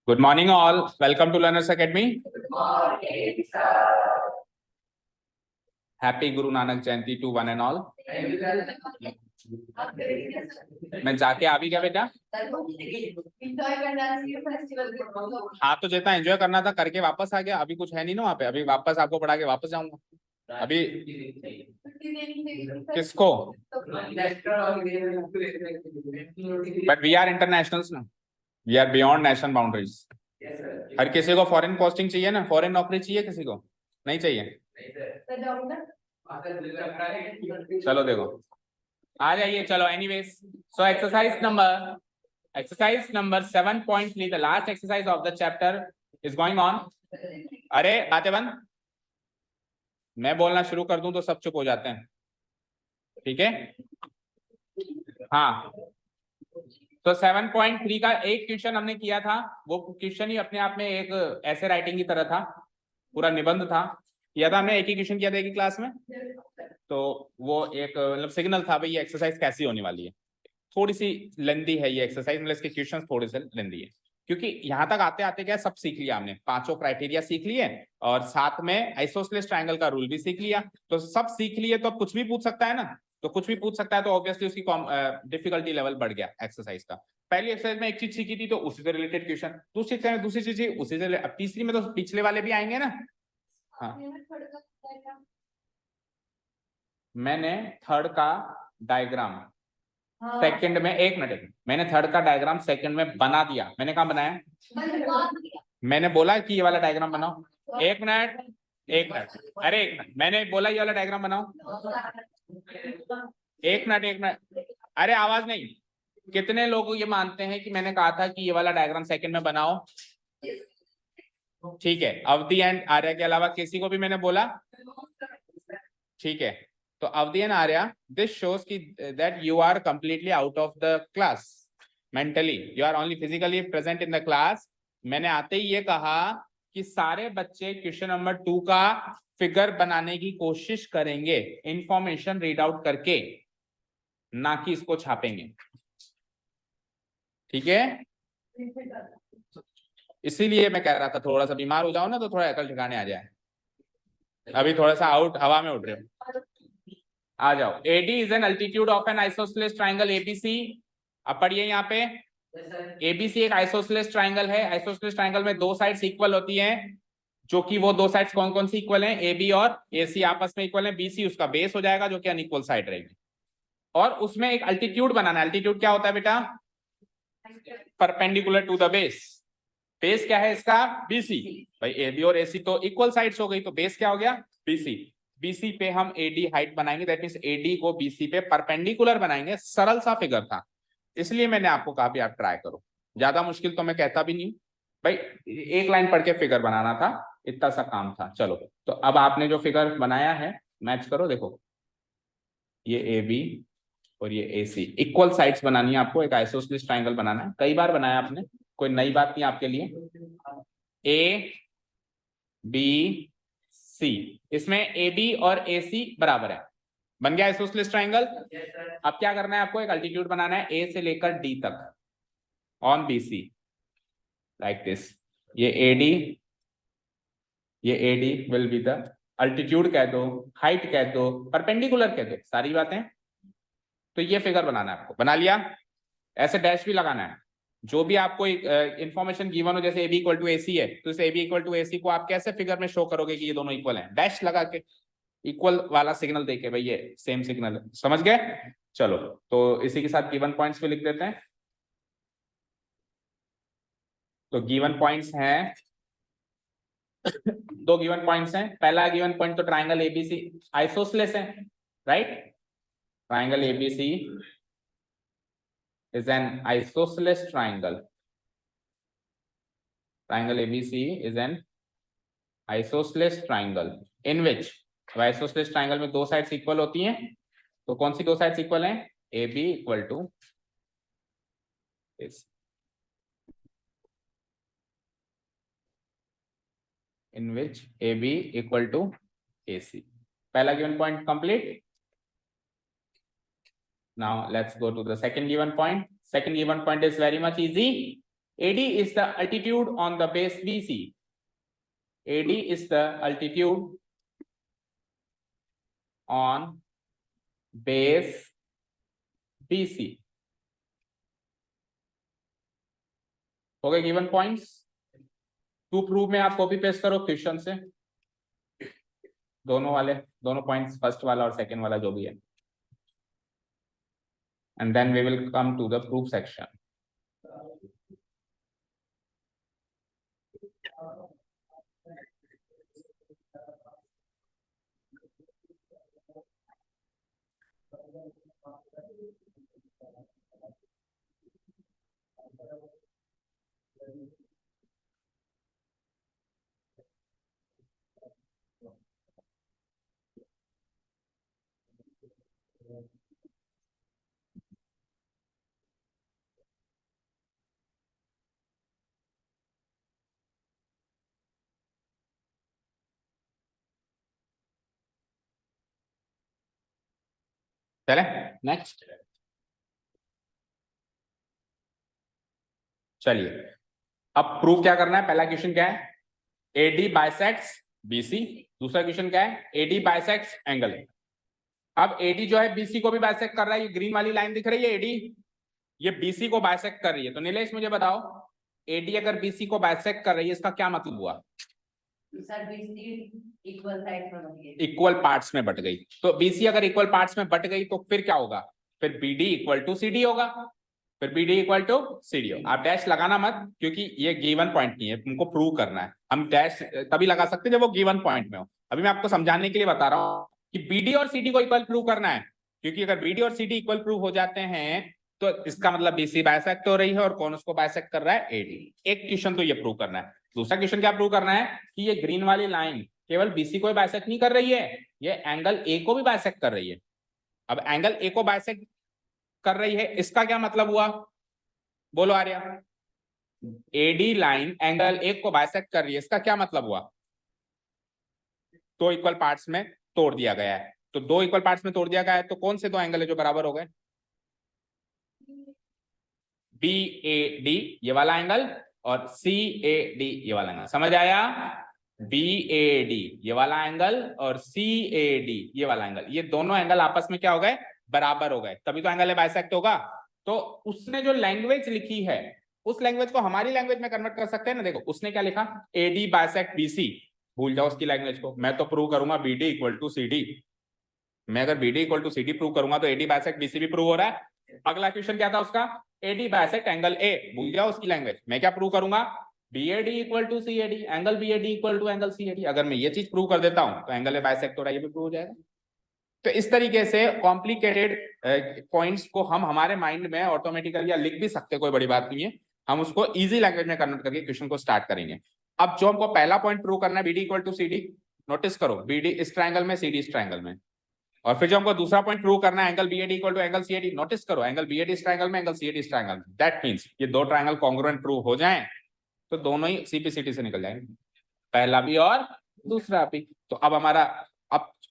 Good morning all. Welcome to Learners Academy. Good morning, sir. Happy Guru Nanak Jayanti to one and all. Thank you, sir. मैं जाके आ भी गया बेटा। Enjoy करना चाहिए festival को। हाँ तो जितना एंजॉय करना था करके वापस आ गया। अभी कुछ है नहीं ना वहाँ पे। अभी वापस आपको पढ़ा के वापस जाऊंगा। अभी किसको? बट वी आर इंटरनेशनल्स ना, we are beyond national boundaries. हर किसी को फॉरेन पोस्टिंग चाहिए ना, फॉरेन नौकरी चाहिए किसी को? नहीं चाहिए। चलो देखो आ जाइए। चलो anyways, so exercise number 7.3, the last exercise of the chapter is going on. अरे बातें बंद। मैं बोलना शुरू कर दूं तो सब चुप हो जाते हैं, ठीक है? हाँ तो 7.3 का एक क्वेश्चन हमने किया था। वो क्वेश्चन ही अपने आप में एक ऐसे राइटिंग की तरह था, पूरा निबंध था। किया था हमने, एक ही क्वेश्चन किया था एक ही क्लास में। तो वो एक मतलब सिग्नल था भाई ये एक्सरसाइज कैसी होने वाली है। थोड़ी सी लेंदी है ये एक्सरसाइज, मतलब इसके क्वेश्चंस थोड़े से लेंदी है, क्योंकि यहाँ तक आते आते क्या सब सीख लिया हमने। पांचों क्राइटेरिया सीख लिए और साथ में आइसोसेलेस ट्रायंगल का रूल भी सीख लिया। तो सब सीख लिए तो अब कुछ भी पूछ सकता है ना, तो कुछ भी पूछ सकता है। तो ऑब्वियसली उसकी डिफिकल्टी लेवल बढ़ गया एक्सरसाइज का। पहली एक्सरसाइज में एक चीज सीखी थी तो उसी से रिलेटेड क्वेश्चन, दूसरी चीज उसी से। अब तीसरी में तो पिछले वाले भी आएंगे ना। हाँ मैंने थर्ड का डायग्राम सेकंड में, एक मिनट, मैंने थर्ड का डायग्राम सेकंड में बना दिया। मैंने कहा बनाया? मैंने बोला कि ये वाला डायग्राम बनाओ। एक मिनट, अरे एक मिनट, मैंने बोला ये वाला डायग्राम बनाओ। एक मिनट, अरे आवाज नहीं। कितने लोग ये मानते हैं कि मैंने कहा था कि ये वाला डायग्राम सेकंड में बनाओ? ठीक है, अवधि एंड आर्या के अलावा किसी को भी मैंने बोला? ठीक है, तो Avadhi and Arya, this shows की that you are completely out of the class mentally, you are only physically present in the class. मैंने आते ही ये कहा कि सारे बच्चे क्वेश्चन नंबर 2 का फिगर बनाने की कोशिश करेंगे, इंफॉर्मेशन रीड आउट करके, ना कि इसको छापेंगे, ठीक है? इसीलिए मैं कह रहा था थोड़ा सा बीमार हो जाओ ना तो थोड़ा अकल ठिकाने आ जाए। अभी थोड़ा सा आउट हवा में उड़ रहे हो, आ जाओ। AD is an altitude of N isosceles triangle ABC। अब पढ़िए यहाँ पे, ABC एक आइसोसेलेस ट्राइंगल है। आइसोसेलेस ट्राइंगल में दो साइड्स इक्वल होती हैं, जो कि वो दो साइड्स कौन कौन सी इक्वल हैं? AB और AC आपस में इक्वल हैं। BC उसका बेस हो जाएगा जो कि अनइक्वल साइड रहेगी। और उसमें एक अल्टीट्यूड बनाना है। अल्टीट्यूड क्या होता है बेटा? Perpendicular to the base. Base क्या है इसका? BC। भाई AB और AC तो इक्वल साइड्स हो गई, तो बेस क्या हो गया? BC। BC पे हम AD हाइट बनाएंगे, दैट मींस AD को BC पे परपेंडिकुलर बनाएंगे। सरल सा फिगर था, इसलिए मैंने आपको कहा भी आप ट्राई करो। ज्यादा मुश्किल तो मैं कहता भी नहीं भाई, एक लाइन पढ़ के फिगर बनाना था, इतना सा काम था। चलो तो अब आपने जो फिगर बनाया है मैच करो। देखो ये AB और ये AC इक्वल साइड्स बनानी है आपको। एक आइसोसेलेस ट्राइंगल बनाना है, कई बार बनाया आपने, कोई नई बात नहीं आपके लिए। ABC, इसमें AB और AC बराबर है, बन गया आइसोसेलेस ट्राइंगल। अब क्या करना है आपको? एक अल्टीट्यूड बनाना है A से लेकर D तक ऑन BC, लाइक दिस। ये AD will be the altitude कह दो, हाइट कह दो, परपेंडिकुलर कह दो, सारी बातें। तो ये फिगर बनाना है आपको, बना लिया? ऐसे डैश भी लगाना है। जो भी आपको इंफॉर्मेशन गिवन हो, जैसे AB इक्वल टू AC है, तो इस AB इक्वल टू AC को आप कैसे फिगर में शो करोगे कि ये दोनों इक्वल हैं? डैश लगा के, इक्वल वाला सिग्नल देके, भाई ये सेम सिग्नल है। समझ गए? चलो तो इसी के साथ गिवन पॉइंट्स भी लिख देते हैं। तो गिवन पॉइंट्स हैं, दो गिवन पॉइंट्स हैं। पहला गिवन पॉइंट तो ट्राइंगल ABC आइसोसेलेस है, right? Triangle ABC is an isosceles triangle. Triangle ABC is an isosceles triangle in which, isosceles triangle में दो साइड्स इक्वल होती हैं, तो कौन सी दो साइड्स इक्वल हैं? AB equal to this, in which AB equal to AC। पहला given point complete. Now let's go to the second given point. Second given point is very much easy. AD is the altitude on the base BC. AD is the altitude on base BC. हो गए given points. To prove में आप copy paste करो question से, दोनों वाले, दोनों points, first वाला और सेकंड वाला जो भी है, and then we will come to the proof section. चले नेक्स्ट। चलिए अब प्रूफ क्या करना है। पहला क्वेश्चन क्या है, एडी बाइसेक्ट्स बीसी। दूसरा क्वेश्चन क्या है, एडी बाइसेक्ट्स एंगल। अब एडी जो है बीसी को भी बाइसेक्ट कर रहा है, ये ग्रीन वाली लाइन दिख रही है, एडी ये बीसी को बाइसेक्ट कर रही है। तो नीलेश मुझे बताओ, एडी अगर बीसी को बाइसेक्ट कर रही है, इसका क्या मतलब हुआ? सर बीसी इक्वल साइड में बट गई, इक्वल पार्ट्स में बट गई। तो बीसी अगर इक्वल पार्ट्स में बट गई तो फिर क्या होगा? फिर बीडी इक्वल टू सीडी होगा। फिर बीडी इक्वल टू सीडी हो। आप डैश लगाना मत, क्योंकि ये गिवन पॉइंट नहीं है, तुमको प्रूव करना है। हम डैश तभी लगा सकते हैं जब वो गिवन पॉइंट में हो। अभी मैं आपको समझाने के लिए बता रहा हूँ कि बीडी और सीडी को इक्वल प्रूव करना है, क्योंकि अगर बीडी और सीडी इक्वल प्रूव हो जाते हैं तो इसका मतलब बीसी बाइसेक्ट हो रही है और कौन उसको बाइसेक्ट कर रहा है? एडी। एक क्वेश्चन तो ये प्रूव करना है। दूसरा क्वेश्चन क्या प्रूव करना है कि ये ग्रीन वाली लाइन केवल बीसी को बाइसेक्ट नहीं कर रही है, ये एंगल ए को भी बाइसेक्ट कर रही है। अब एंगल ए को बाइसेक्ट कर रही है, इसका क्या मतलब हुआ? बोलो Arya. AD line angle A को बाइसेक्ट कर रही है, इसका क्या मतलब हुआ? दो इक्वल पार्ट्स में तोड़ दिया गया है। तो दो इक्वल पार्ट्स में तोड़ दिया गया है, तो कौन से दो एंगल है जो बराबर हो गए? बी ए डी ये वाला एंगल और सी ए डी ये वाला एंगल। समझ आया? बी ए डी ये वाला एंगल और सी ए डी ये वाला एंगल, ये दोनों एंगल आपस में क्या हो गए? बराबर हो गए, तभी तो एंगल ए बाइसेक्ट होगा। तो उसने जो लैंग्वेज लिखी है, उस लैंग्वेज को हमारी लैंग्वेज में कन्वर्ट कर सकते हैं ना। देखो उसने क्या लिखा, एडी बाइसेक्ट बीसी। भूल जाओ उसकी लैंग्वेज को। मैं तो प्रूव करूंगा बीडी इक्वल टू सीडी। मैं अगर BD equal to CD prove करूंगा तो एडी बाइसेक्ट बीसी भी प्रूव हो रहा है। अगला क्वेश्चन क्या था उसका, एडी बाइसेक्ट एंगल ए। भूल जाओ उसकी लैंग्वेज। मैं क्या प्रूव करूंगा, BAD equal to CAD, angle BAD equal to angle CAD. अगर मैं ये चीज प्रूव कर देता हूं तो एंगल ए बाइसेक्ट हो रहा है, ये भी प्रूव हो जाएगा। तो इस तरीके से कॉम्प्लिकेटेड पॉइंट्स को हम हमारे माइंड में ऑटोमेटिकली या लिख भी सकते, कोई बड़ी बात नहीं है। हम उसको इजी लैंग्वेज में कन्वर्ट करके क्वेश्चन को स्टार्ट करेंगे। अब जो हमको पहला पॉइंट प्रूव करना है, BD equal to CD, notice करो बीडी इस ट्रायंगल में, सीडी इस ट्रायंगल में। और फिर जो हमको दूसरा पॉइंट प्रूव करना है, angle BAD equal to angle CAD, notice करो एंगल बीएडी इस ट्रायंगल में, एंगल सीएडी इस ट्रायंगल में। दैट मींस ये दो ट्रायंगल कॉन्ग्रुएंट प्रूव हो जाएं तो दोनों ही सीपीसीटी से निकल जाएंगे, पहला भी और दूसरा भी। तो अब हमारा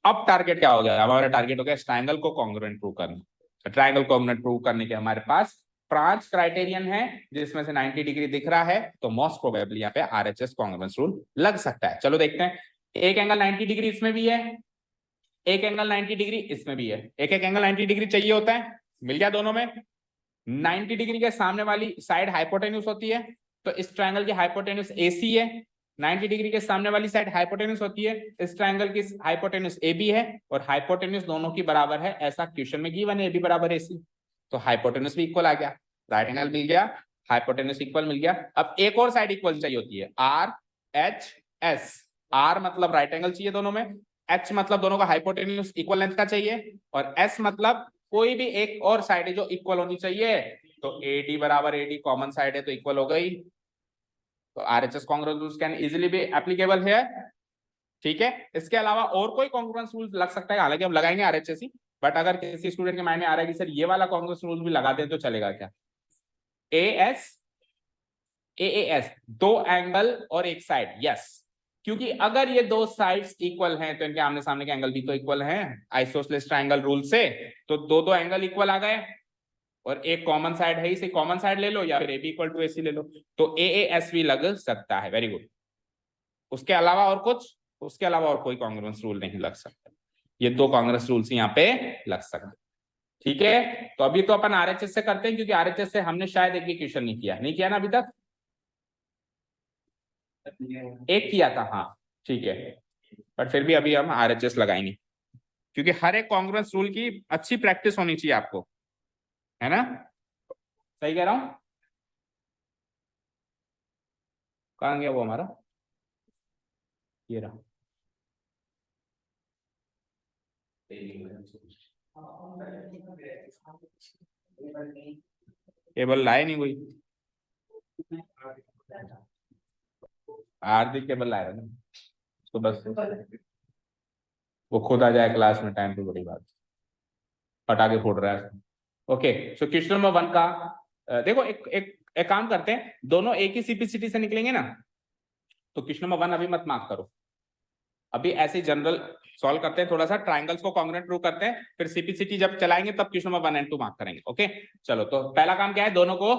अब टारगेट क्या हो गया? हमारा टारगेट हो गया ट्रायंगल को कॉन्ग्रुएंट प्रूव करना। ट्रायंगल कॉन्ग्रुएंट प्रूव करने के हमारे पास 5 क्राइटेरियन है, जिसमें से 90 डिग्री दिख रहा है, तो मोस्ट प्रोबेबली यहाँ पे आरएचएस कॉन्ग्रुएंस रूल लग सकता है। चलो देखते हैं। एक एंगल 90 डिग्री इसमें भी है, एक एंगल 90 डिग्री इसमें भी है। एक एक एंगल 90 डिग्री चाहिए होता है, मिल गया दोनों में। 90 डिग्री के सामने वाली साइड हाइपोटेन्यूस होती है, तो इस ट्रायंगल की हाइपोटेन्यूस AC है। 90 डिग्री के सामने वाली साइड हाइपोटेन्यूस होती है, इस ट्रायंगल की हाइपोटेन्यूस AB है, और हाइपोटेन्यूस दोनों की बराबर है, ऐसा क्वेश्चन में गिवन है, AB बराबर AC। तो हाइपोटेन्यूस भी इक्वल आ गया, राइट एंगल मिल गया, हाइपोटेन्यूस इक्वल मिल गया। अब एक और साइड इक्वल चाहिए होती है, RHS। R मतलब राइट एंगल चाहिए दोनों में, H मतलब दोनों का हाइपोटेन्यूस इक्वल लेंथ का चाहिए, और S मतलब कोई भी एक और साइड है जो इक्वल होनी चाहिए। तो AD बराबर AD कॉमन साइड है तो इक्वल हो गई। तो RHS congruence rules can easily be applicable है। ठीक है, इसके अलावा और कोई कॉन्ग्रुएंस रूल लग सकता है, हालांकि हम लगाएंगे RHS ही, बट अगर किसी स्टूडेंट के माइंड में आ रहा है कि सर ये वाला कॉन्ग्रुएंस रूल भी लगा दें तो चलेगा क्या? AAS दो एंगल और एक साइड, यस। क्योंकि अगर ये दो साइड्स इक्वल हैं तो इनके आमने सामने के एंगल भी तो इक्वल हैं आइसोसेलेस ट्रायंगल रूल से, तो दो एंगल इक्वल आ गए। और एक कॉमन साइड है, इसे कॉमन साइड ले लो या फिर ए बी इक्वल टू ए सी ले लो, तो ए ए एस भी लग सकता है। Very good. उसके अलावा और कुछ, उसके अलावा और कोई कॉन्ग्रुएंस रूल नहीं लग सकता। ये दो कॉन्ग्रुएंस रूल्स यहाँ पे लग सकते। ठीक है, तो अभी तो अपन आरएचएस से करते हैं, क्योंकि आरएचएस से हमने शायद एक भी क्वेश्चन नहीं किया ना अभी तक। एक किया था, हाँ ठीक है, बट फिर भी अभी हम आरएचएस लगाएंगे, क्योंकि हर एक कॉन्ग्रुएंस रूल की अच्छी प्रैक्टिस होनी चाहिए आपको, है ना? सही कह रहा हूं? कहाँ गया वो हमारा, ये रहा। केबल लाए नहीं कोई, हार्दिक केबल लाया था ना, तो बस वो खुद आ जाए क्लास में टाइम पे, बड़ी बात, पटाखे फोड़ रहा है। ओके, सो क्वेश्चन नंबर 1 का देखो, एक काम करते हैं, दोनों एक ही सीपीसीटी से निकलेंगे ना, तो क्वेश्चन नंबर 1 अभी मत मार्क करो, अभी ऐसे जनरल सॉल्व करते हैं, थोड़ा सा ट्राइंगल्स को कॉन्ग्रुएंट प्रूव करते हैं, फिर सीपीसीटी जब चलाएंगे तब क्वेश्चन नंबर 1 एंड 2 मार्क करेंगे। ओके चलो, तो पहला काम क्या है, दोनों को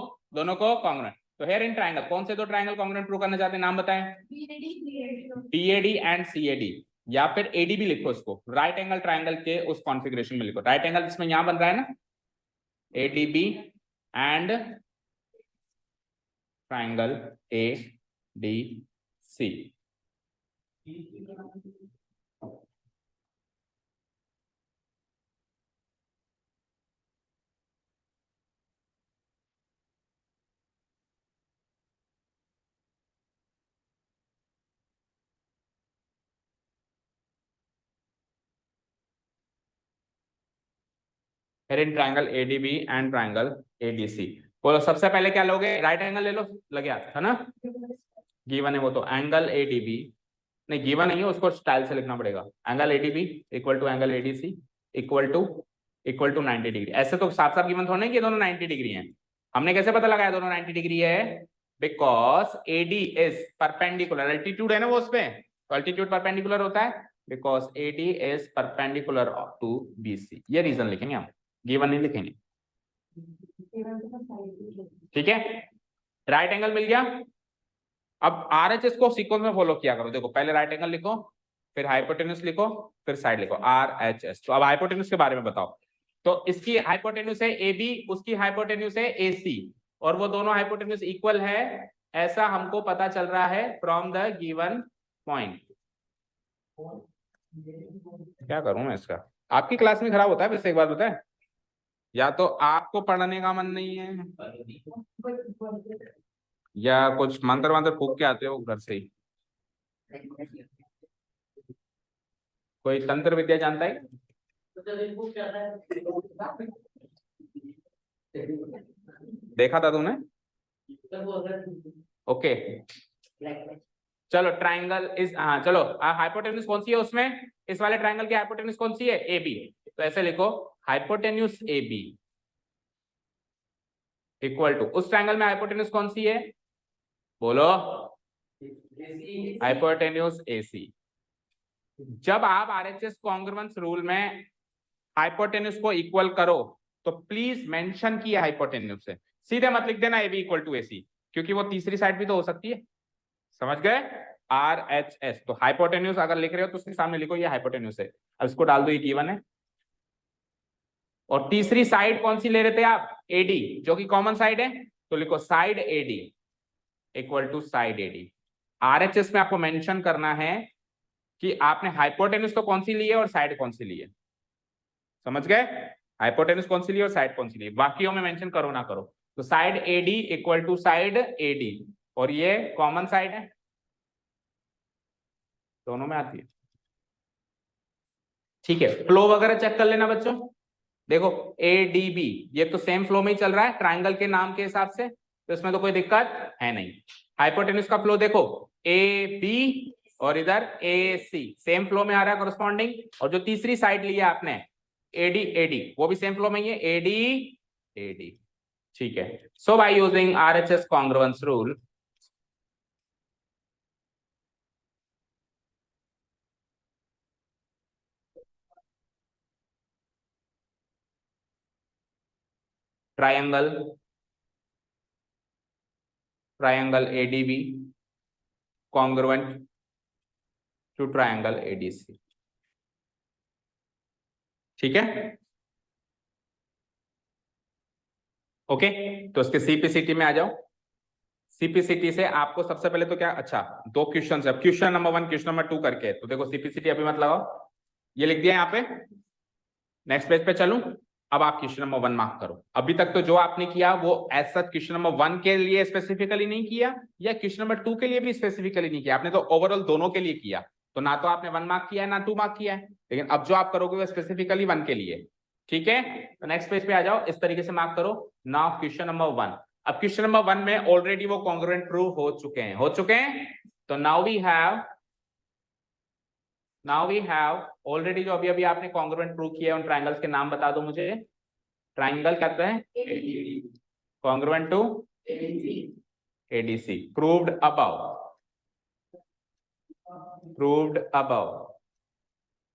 कॉन्ग्रुएंट। तो हेयर इन ट्राइंगल कौन से दो ट्राइंगल कॉन्ग्रुएंट प्रूव करना चाहते हैं, नाम बताएं। बीएडी एंड सीएडी, या फिर एडीबी लिखो इसको, राइट एंगल ट्राइंगल के उस कॉन्फ़िगरेशन में लिखो, राइट एंगल जिसमें यहां बन रहा है ना, ADB and triangle ADC. In triangle ADB and triangle ADC, बोलो सबसे पहले क्या लोगे, राइट एंगल ले लो, लगे हाथ है ना, गिवन है वो, तो एंगल एडीबी, नहीं गिवन नहीं है, उसको स्टाइल से लिखना पड़ेगा, angle ADB equal to angle ADC equal to 90 degree. ऐसे तो साफ साफ गिवन थोड़ा नहीं कि दोनों 90 डिग्री हैं, हमने कैसे पता लगाया दोनों 90 डिग्री है, because AD is perpendicular, altitude है ना वो, उस पे तो अल्टीट्यूड परपेंडिकुलर होता है, because AD is perpendicular to BC. ये रीजन लिखेंगे हम, गिवन नहीं लिखेंगे। ठीक है, राइट एंगल मिल गया। अब आरएचएस को सीक्वेंस में फॉलो किया करो, देखो पहले राइट एंगल लिखो, फिर हाइपोटेन्यूज लिखो, फिर साइड लिखो, आरएचएस। तो अब हाइपोटेन्यूज के बारे में बताओ, तो इसकी हाइपोटेन्यूज है एबी, उसकी हाइपोटेन्यूज है एसी, और वो दोनों हाइपोटेन्यूज इक्वल है, ऐसा हमको पता चल रहा है फ्रॉम द गिवन पॉइंट। क्या करूं मैं इसका, आपकी क्लास में खराब होता है वैसे, एक बात बताए, या तो आपको पढ़ने का मन नहीं है, या कुछ मंत्र मंत्र फूक के आते हो घर से ही। कोई तंत्र विद्या जानता है? देखा था तूने? ओके चलो, ट्राइंगल इज, हाँ चलो, हाइपोटेन्यूज कौन सी है उसमें, इस वाले ट्राइंगल की हाइपोटेन्यूज कौन सी है, ए बी, तो ऐसे लिखो, hypotenuse A B equal to, उस ट्राइंगल में हाइपोटेन्यूज कौन सी है, बोलो, हाइपोटेन्यूज ए सी। जब आप आरएचएस कॉन्ग्रुएंस रूल में हाइपोटेन्यूज को इक्वल करो, तो प्लीज मेंशन किए हाइपोटेन्यूज से, सीधे मत लिख देना ए बी इक्वल टू ए सी, क्योंकि वो तीसरी साइड भी तो हो सकती है, समझ गए, आर एच एस। तो हाइपोटेन्यूज अगर लिख रहे हो तो उसके सामने लिखो ये हाइपोटेन्यूज है, अब इसको डाल दो, ये गिवन है। और तीसरी साइड कौन सी ले रहे थे आप, एडी, जो कि कॉमन साइड है, तो लिखो side AD equal to side AD. RHS में आपको मेंशन करना है कि आपने हाइपोटेन्यूज तो कौन सी ली है और साइड कौन सी ली है, समझ गए, हाइपोटेन्यूज कौन सी ली और साइड कौन सी ली, बाकियों में मेंशन करो ना करो। तो side AD equal to side AD, और ये कॉमन साइड है, दोनों में आती है। ठीक है, फ्लो वगैरह चेक कर लेना बच्चों, देखो एडीबी ये तो सेम फ्लो में ही चल रहा है ट्राइंगल के नाम के हिसाब से, तो इसमें तो कोई दिक्कत है नहीं। हाइपोटेन्यूज का फ्लो देखो, ए बी और इधर ए सी, सेम फ्लो में आ रहा है कोरस्पॉन्डिंग, और जो तीसरी साइड लिया आपने एडी एडी, वो भी सेम फ्लो में ही है, एडी एडी। ठीक है, so by using RHS congruence rule, triangle ADB congruent to triangle ADC। ठीक है, ओके। तो इसके CPCT में आ जाओ। CPCT से आपको सबसे पहले तो क्या, अच्छा 2 क्वेश्चन है, क्वेश्चन नंबर 1 क्वेश्चन नंबर 2 करके। तो देखो CPCT अभी मत लगाओ, ये लिख दिया यहाँ पे। नेक्स्ट पेज पे चलूं, अब आप क्वेश्चन नंबर 1 मार्क करो। अभी तक तो जो आपने किया वो एज सच क्वेश्चन नंबर 1 के लिए स्पेसिफिकली नहीं किया, या क्वेश्चन नंबर 2 के लिए भी स्पेसिफिकली नहीं किया, आपने तो ओवरऑल दोनों के लिए किया। तो ना तो आपने 1 मार्क किया है, ना 2 मार्क किया है, लेकिन अब जो आप करोगे वो स्पेसिफिकली 1 के लिए। ठीक है, तो नेक्स्ट पेज पे आ जाओ, इस तरीके से मार्क करो। Now question number 1। अब क्वेश्चन नंबर 1 में ऑलरेडी वो कॉन्ग्रुएंट प्रूव हो चुके हैं। तो नाउ वी हैव ऑलरेडी, जो अभी अभी आपने कॉन्ग्रुएंट प्रूव किया है, उन ट्रायंगल्स के नाम बता दो मुझे। ट्रायंगल कहते हैं congruent to ADC, proved above।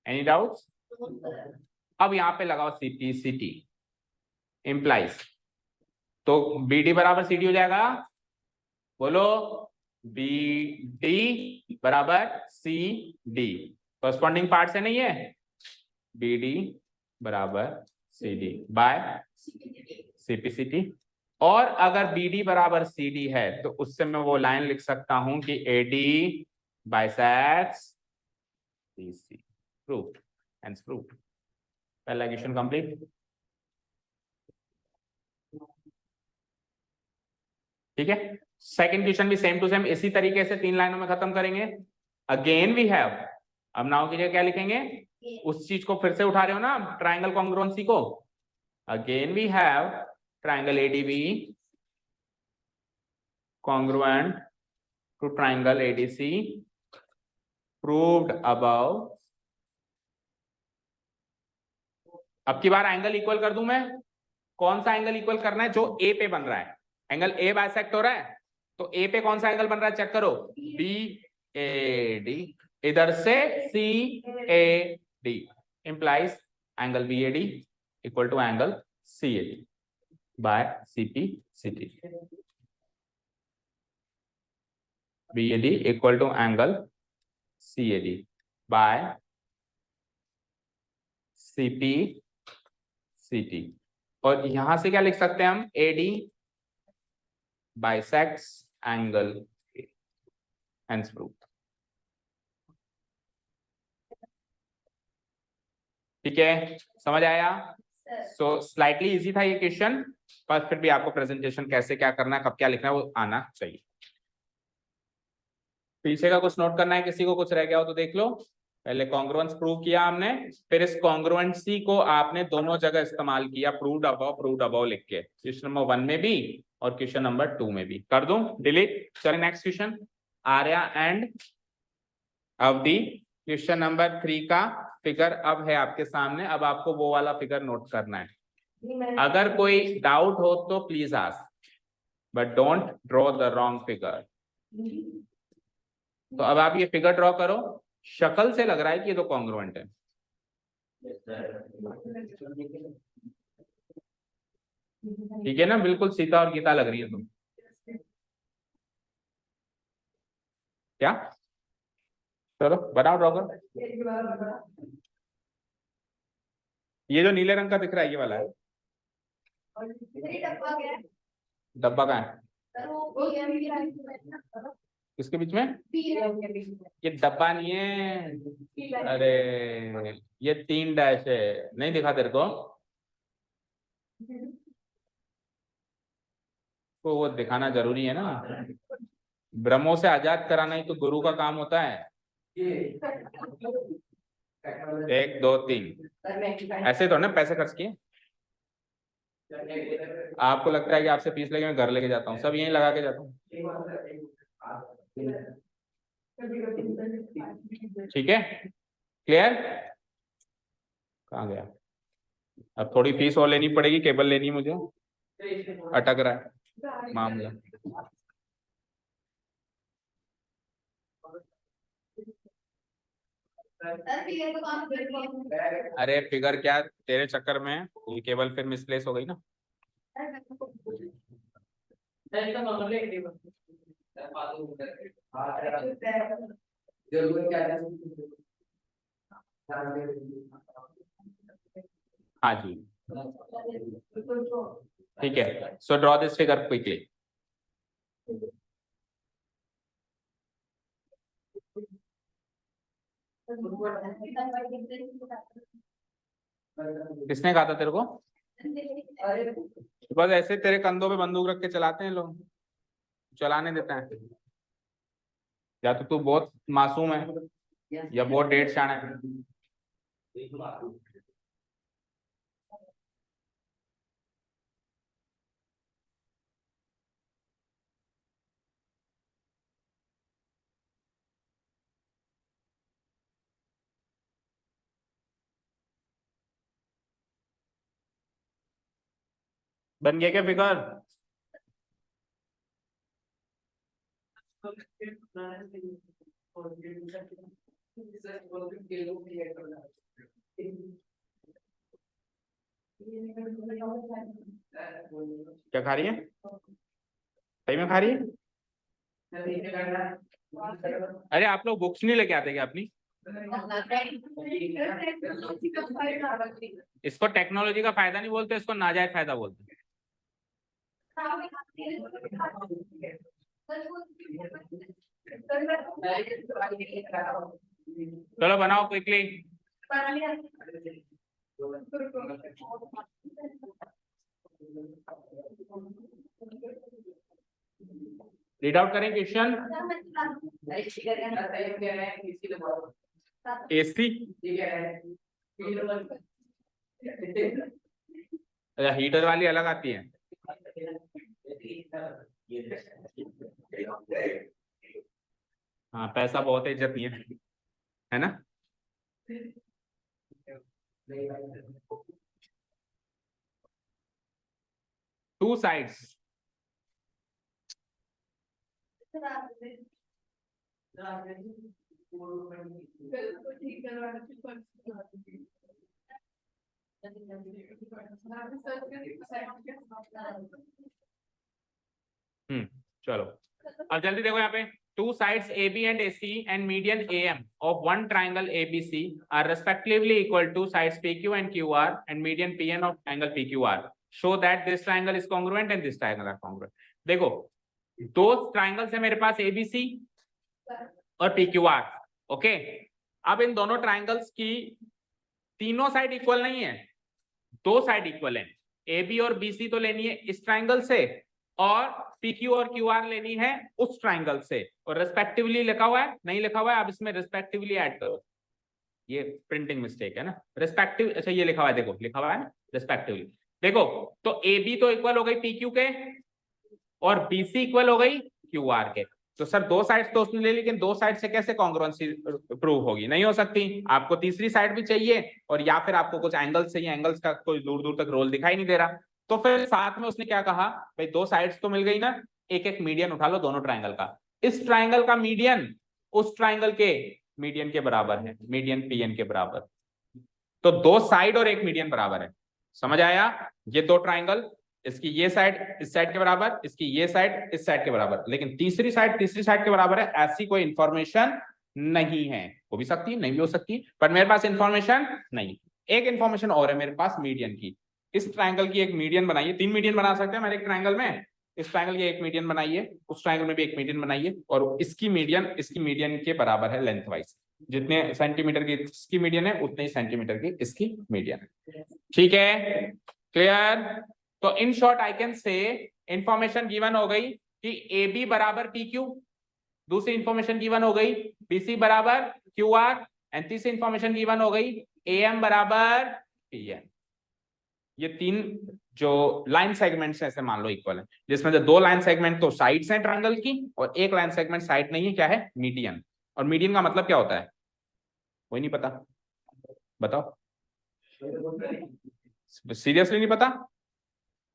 Any doubts? अब यहां पे लगाओ CPCT implies, तो BD बराबर CD हो जाएगा। बोलो, BD बराबर CD, कॉरस्पॉन्डिंग पार्ट से नहीं है, BD बराबर CD बाय CPCT। और अगर BD बराबर CD है तो उससे मैं वो लाइन लिख सकता हूं कि AD bisects BC। Proved, hence proved. पहला क्वेश्चन कंप्लीट। ठीक है, सेकंड क्वेश्चन भी सेम टू सेम इसी तरीके से 3 लाइनों में खत्म करेंगे। अगेन वी हैव, अब नाउ की जगह क्या लिखेंगे, उस चीज को फिर से उठा रहे हो ना, ट्रायंगल कॉन्ग्रुएंसी को। Again we have triangle ADB congruent to triangle ADC proved above। अब की बार एंगल इक्वल कर दूं मैं, कौन सा एंगल इक्वल करना है, जो A पे बन रहा है। एंगल A बाइसेक्ट हो रहा है, तो A पे कौन सा एंगल बन रहा है चेक करो, BAD। इधर से CAD implies angle BAD equal to angle CAD by CPCT। BAD equal to angle CAD by CPCT। और यहां से क्या लिख सकते हैं हम, AD bisects angle hence proved. ठीक है, समझ आया? सो स्लाइटली इजी था ये क्वेश्चन, पर फिर भी आपको प्रेजेंटेशन कैसे क्या करना है, कब क्या लिखना है, वो आना चाहिए। पीछे का कुछ नोट करना है, किसी को कुछ रह गया हो तो देख लो। पहले कॉन्ग्रुएंस प्रूव किया हमने, फिर इस कॉन्ग्रुएंसी को आपने दोनों जगह इस्तेमाल किया, प्रूव्ड अबव लिख के, क्वेश्चन नंबर 1 में भी और क्वेश्चन नंबर 2 में भी। कर दूं डिलीट? चलिए नेक्स्ट क्वेश्चन, आर्या एंड अवधि। क्वेश्चन नंबर 3 का फिगर अब है आपके सामने। अब आपको वो वाला फिगर नोट करना है। अगर कोई डाउट हो तो please ask, but don't draw the wrong figure. तो अब आप ये फिगर ड्रॉ करो, शक्ल से लग रहा है कि ये तो कॉन्ग्रुएंट है। ठीक है ना, बिल्कुल सीता और गीता लग रही है तुम। क्या, चलो बनाओ, ड्रॉ करो। ये जो नीले रंग का दिख रहा है ये वाला है। डब्बा कहाँ है, किसके बीच में? ये डब्बा नहीं है, अरे ये 3 डैश है, नहीं दिखा तेरे को? तो वो दिखाना जरूरी है ना, भ्रमों से आजाद कराना ही तो गुरु का काम होता है। 1 2 3 ऐसे तो ना पैसे खर्च किए। आपको लगता है कि आपसे फीस लेके मैं घर लेके जाता हूँ, सब यहीं लगा के जाता हूँ। ठीक है, क्लियर? कहाँ गया? अब थोड़ी फीस और लेनी पड़ेगी, केबल लेनी मुझे, अटक रहा है मामला। अरे फिगर क्या, तेरे चक्कर में ये केबल फिर मिसप्लेस हो गई ना। हाँ जी, ठीक है। So draw this figure quickly. किसने कहा था तेरे को? बस ऐसे तेरे कंधों पे बंदूक रख के चलाते हैं लोग, चलाने देते हैं। या तो तू बहुत मासूम है या बहुत डेढ़ शान है। बन गया क्या फिगर? क्या खा रही है? सही में खा रही है? अरे आप लोग बुक्स नहीं लेके आते क्या अपनी? इसको टेक्नोलॉजी का फायदा नहीं बोलते, इसको नाजायज फायदा बोलते हैं। चलो बनाओ क्विकली। रीड आउट करें क्वेश्चन। एसी, अच्छा हीटर वाली अलग आती है। हाँ पैसा बहुत है, इज्जत नहीं है ना? टू साइड्स, चलो अब जल्दी देखो यहाँ पे। Two sides AB and AC and median AM of one triangle ABC are respectively equal to sides PQ and QR and median PN of angle PQR. Show that this triangle is congruent and this triangle are congruent. देखो दो triangles है मेरे पास ABC और PQR, okay. अब इन दोनों triangles की तीनों side equal नहीं है, दो साइड इक्वल है। AB और BC तो लेनी है इस ट्राइंगल से और PQ और QR लेनी है उस ट्राइंगल से, और रेस्पेक्टिवली लिखा हुआ है, नहीं लिखा हुआ है, आप इसमें रेस्पेक्टिवली ऐड करो। ये प्रिंटिंग मिस्टेक है ना, रेस्पेक्टिव, अच्छा ये लिखा हुआ है, देखो लिखा हुआ है ना रेस्पेक्टिवली। देखो तो AB तो इक्वल हो गई PQ के और BC इक्वल हो गई QR के। तो सर दो साइड तो उसने ले, लेकिन दो साइड से कैसे कॉन्ग्रुएंसी प्रूव होगी? नहीं हो सकती। आपको तीसरी साइड भी चाहिए, और या फिर आपको कुछ एंगल्स चाहिए, एंगल्स का कोई दूर दूर तक रोल दिखाई नहीं दे रहा। तो फिर साथ में उसने क्या कहा, भाई दो साइड्स तो मिल गई ना, एक एक मीडियन उठा लो दोनों ट्राइंगल का। इस ट्राइंगल का मीडियन उस ट्राइंगल के मीडियन के बराबर है, मीडियन PN के बराबर। तो दो साइड और एक मीडियन बराबर है, समझ आया? ये दो ट्राइंगल, इसकी ये साइड इस साइड के बराबर, इसकी ये साइड इस साइड के बराबर, लेकिन तीसरी साइड के बराबर है, ऐसी कोई इंफॉर्मेशन नहीं है। हो भी सकती है, नहीं भी हो सकती, पर मेरे पास इंफॉर्मेशन नहीं। एक इंफॉर्मेशन और है मेरे पास मीडियन की। इस ट्राइंगल की एक मीडियन बनाइए, तीन मीडियन बना सकते हैं मेरे एक ट्राइंगल में। इस ट्राइंगल की एक मीडियन बनाइए, उस ट्राइंगल में भी एक मीडियन बनाइए, और इसकी मीडियन के बराबर है लेंथ वाइज। जितने सेंटीमीटर की इसकी मीडियन है उतने ही सेंटीमीटर की इसकी मीडियन है। ठीक है, क्लियर? तो in short I can say information given हो गई कि AB बराबर PQ, दूसरी इंफॉर्मेशन गिवन हो गई BC बराबर QR, एंड तीसरी इंफॉर्मेशन गिवन हो गई AM बराबर PN। ये तीन जो लाइन सेगमेंट्स ऐसे मान लो इक्वल है, जिसमें से दो लाइन सेगमेंट तो साइड्स हैं ट्रायंगल की, और एक लाइन सेगमेंट साइड नहीं है, क्या है? मीडियन। और मीडियन का मतलब क्या होता है? कोई नहीं पता, बताओ। सीरियसली नहीं पता?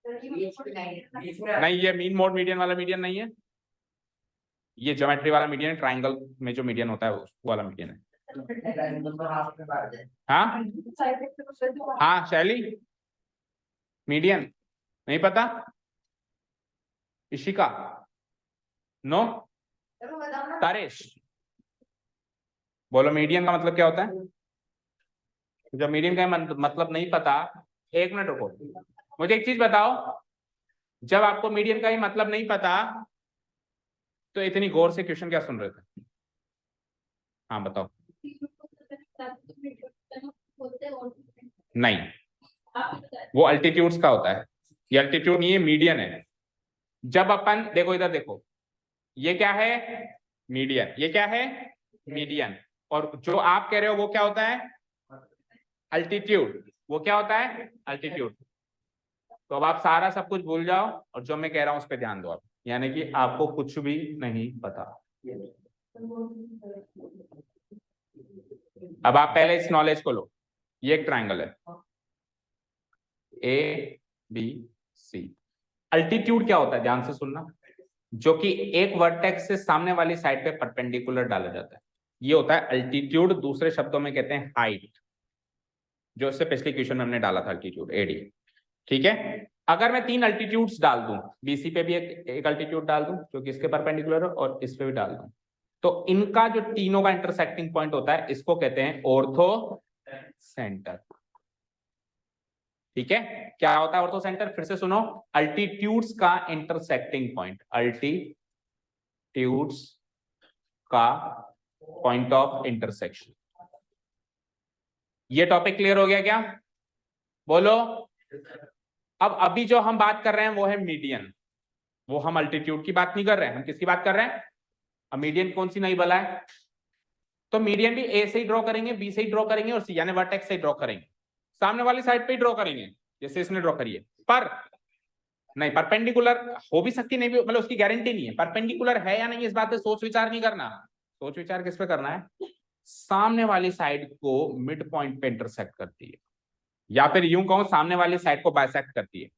नहीं, ये मीन मोड मीडियन वाला मीडियन नहीं है, ये ज्योमेट्री वाला मीडियन है, ट्राइंगल में जो मीडियन होता है वो वाला मीडियन है। हाँ हाँ शैली, मीडियन नहीं पता? इशिका? नो? चलो बताओ ना। तारेश? बोलो मीडियन का मतलब क्या होता है? जब मीडियन का मतलब नहीं पता, 1 मिनट रुको, मुझे एक चीज बताओ, जब आपको मीडियन का ही मतलब नहीं पता तो इतनी गौर से क्वेश्चन क्या सुन रहे थे? हाँ बताओ। नहीं, वो अल्टीट्यूड्स का होता है, ये अल्टीट्यूड नहीं है, मीडियन है। जब अपन देखो, इधर देखो, ये क्या है? मीडियन। ये क्या है? मीडियन। और जो आप कह रहे हो वो क्या होता है? अल्टीट्यूड। वो क्या होता है? अल्टीट्यूड। तो अब आप सारा सब कुछ भूल जाओ और जो मैं कह रहा हूं उस पर ध्यान दो आप, यानी कि आपको कुछ भी नहीं पता। अब आप पहले इस नॉलेज को लो, ये एक ट्रायंगल है ए बी सी। अल्टीट्यूड क्या होता है? ध्यान से सुनना। जो कि एक वर्टेक्स से सामने वाली साइड पे परपेंडिकुलर डाला जाता है, ये होता है अल्टीट्यूड। दूसरे शब्दों में कहते हैं हाइट, जो इससे पिछले क्वेश्चन में हमने डाला था, अल्टीट्यूड एडी। ठीक है, अगर मैं 3 अल्टीट्यूड्स डाल दूं, बीसी पे भी एक अल्टीट्यूड डाल दूं जो कि इसके परपेंडिकुलर है, और इस पे भी डाल दूं, तो इनका जो तीनों का इंटरसेक्टिंग पॉइंट होता है, इसको कहते हैं ऑर्थो सेंटर। ठीक है, क्या होता है ऑर्थो सेंटर? फिर से सुनो, अल्टीट्यूड्स का इंटरसेक्टिंग पॉइंट, अल्टीट्यूड्स का पॉइंट ऑफ इंटरसेक्शन। ये टॉपिक क्लियर हो गया क्या? बोलो। अब अभी जो हम बात कर रहे हैं वो है मीडियन, वो हम अल्टीट्यूड की बात नहीं कर रहे हैं, हम किसकी बात कर रहे हैं? अब मीडियन कौन सी नई बला है? तो मीडियन भी ए से ही ड्रॉ करेंगे, बी से ही ड्रॉ करेंगे, और सी यानी वर्टेक्स से ही ड्रॉ करेंगे, सामने वाली साइड पे ही ड्रॉ करेंगे जैसे इसने ड्रॉ करी है। पर नहीं, परपेंडिकुलर हो भी सकती, नहीं भी, मतलब उसकी गारंटी नहीं है। परपेंडिकुलर है या नहीं इस बात पे सोच विचार नहीं करना। सोच विचार किस पे करना है? सामने वाली साइड को मिड पॉइंट पे इंटरसेक्ट करती है, या फिर यूं कहूं सामने वाली साइड को बाइसेक्ट करती है।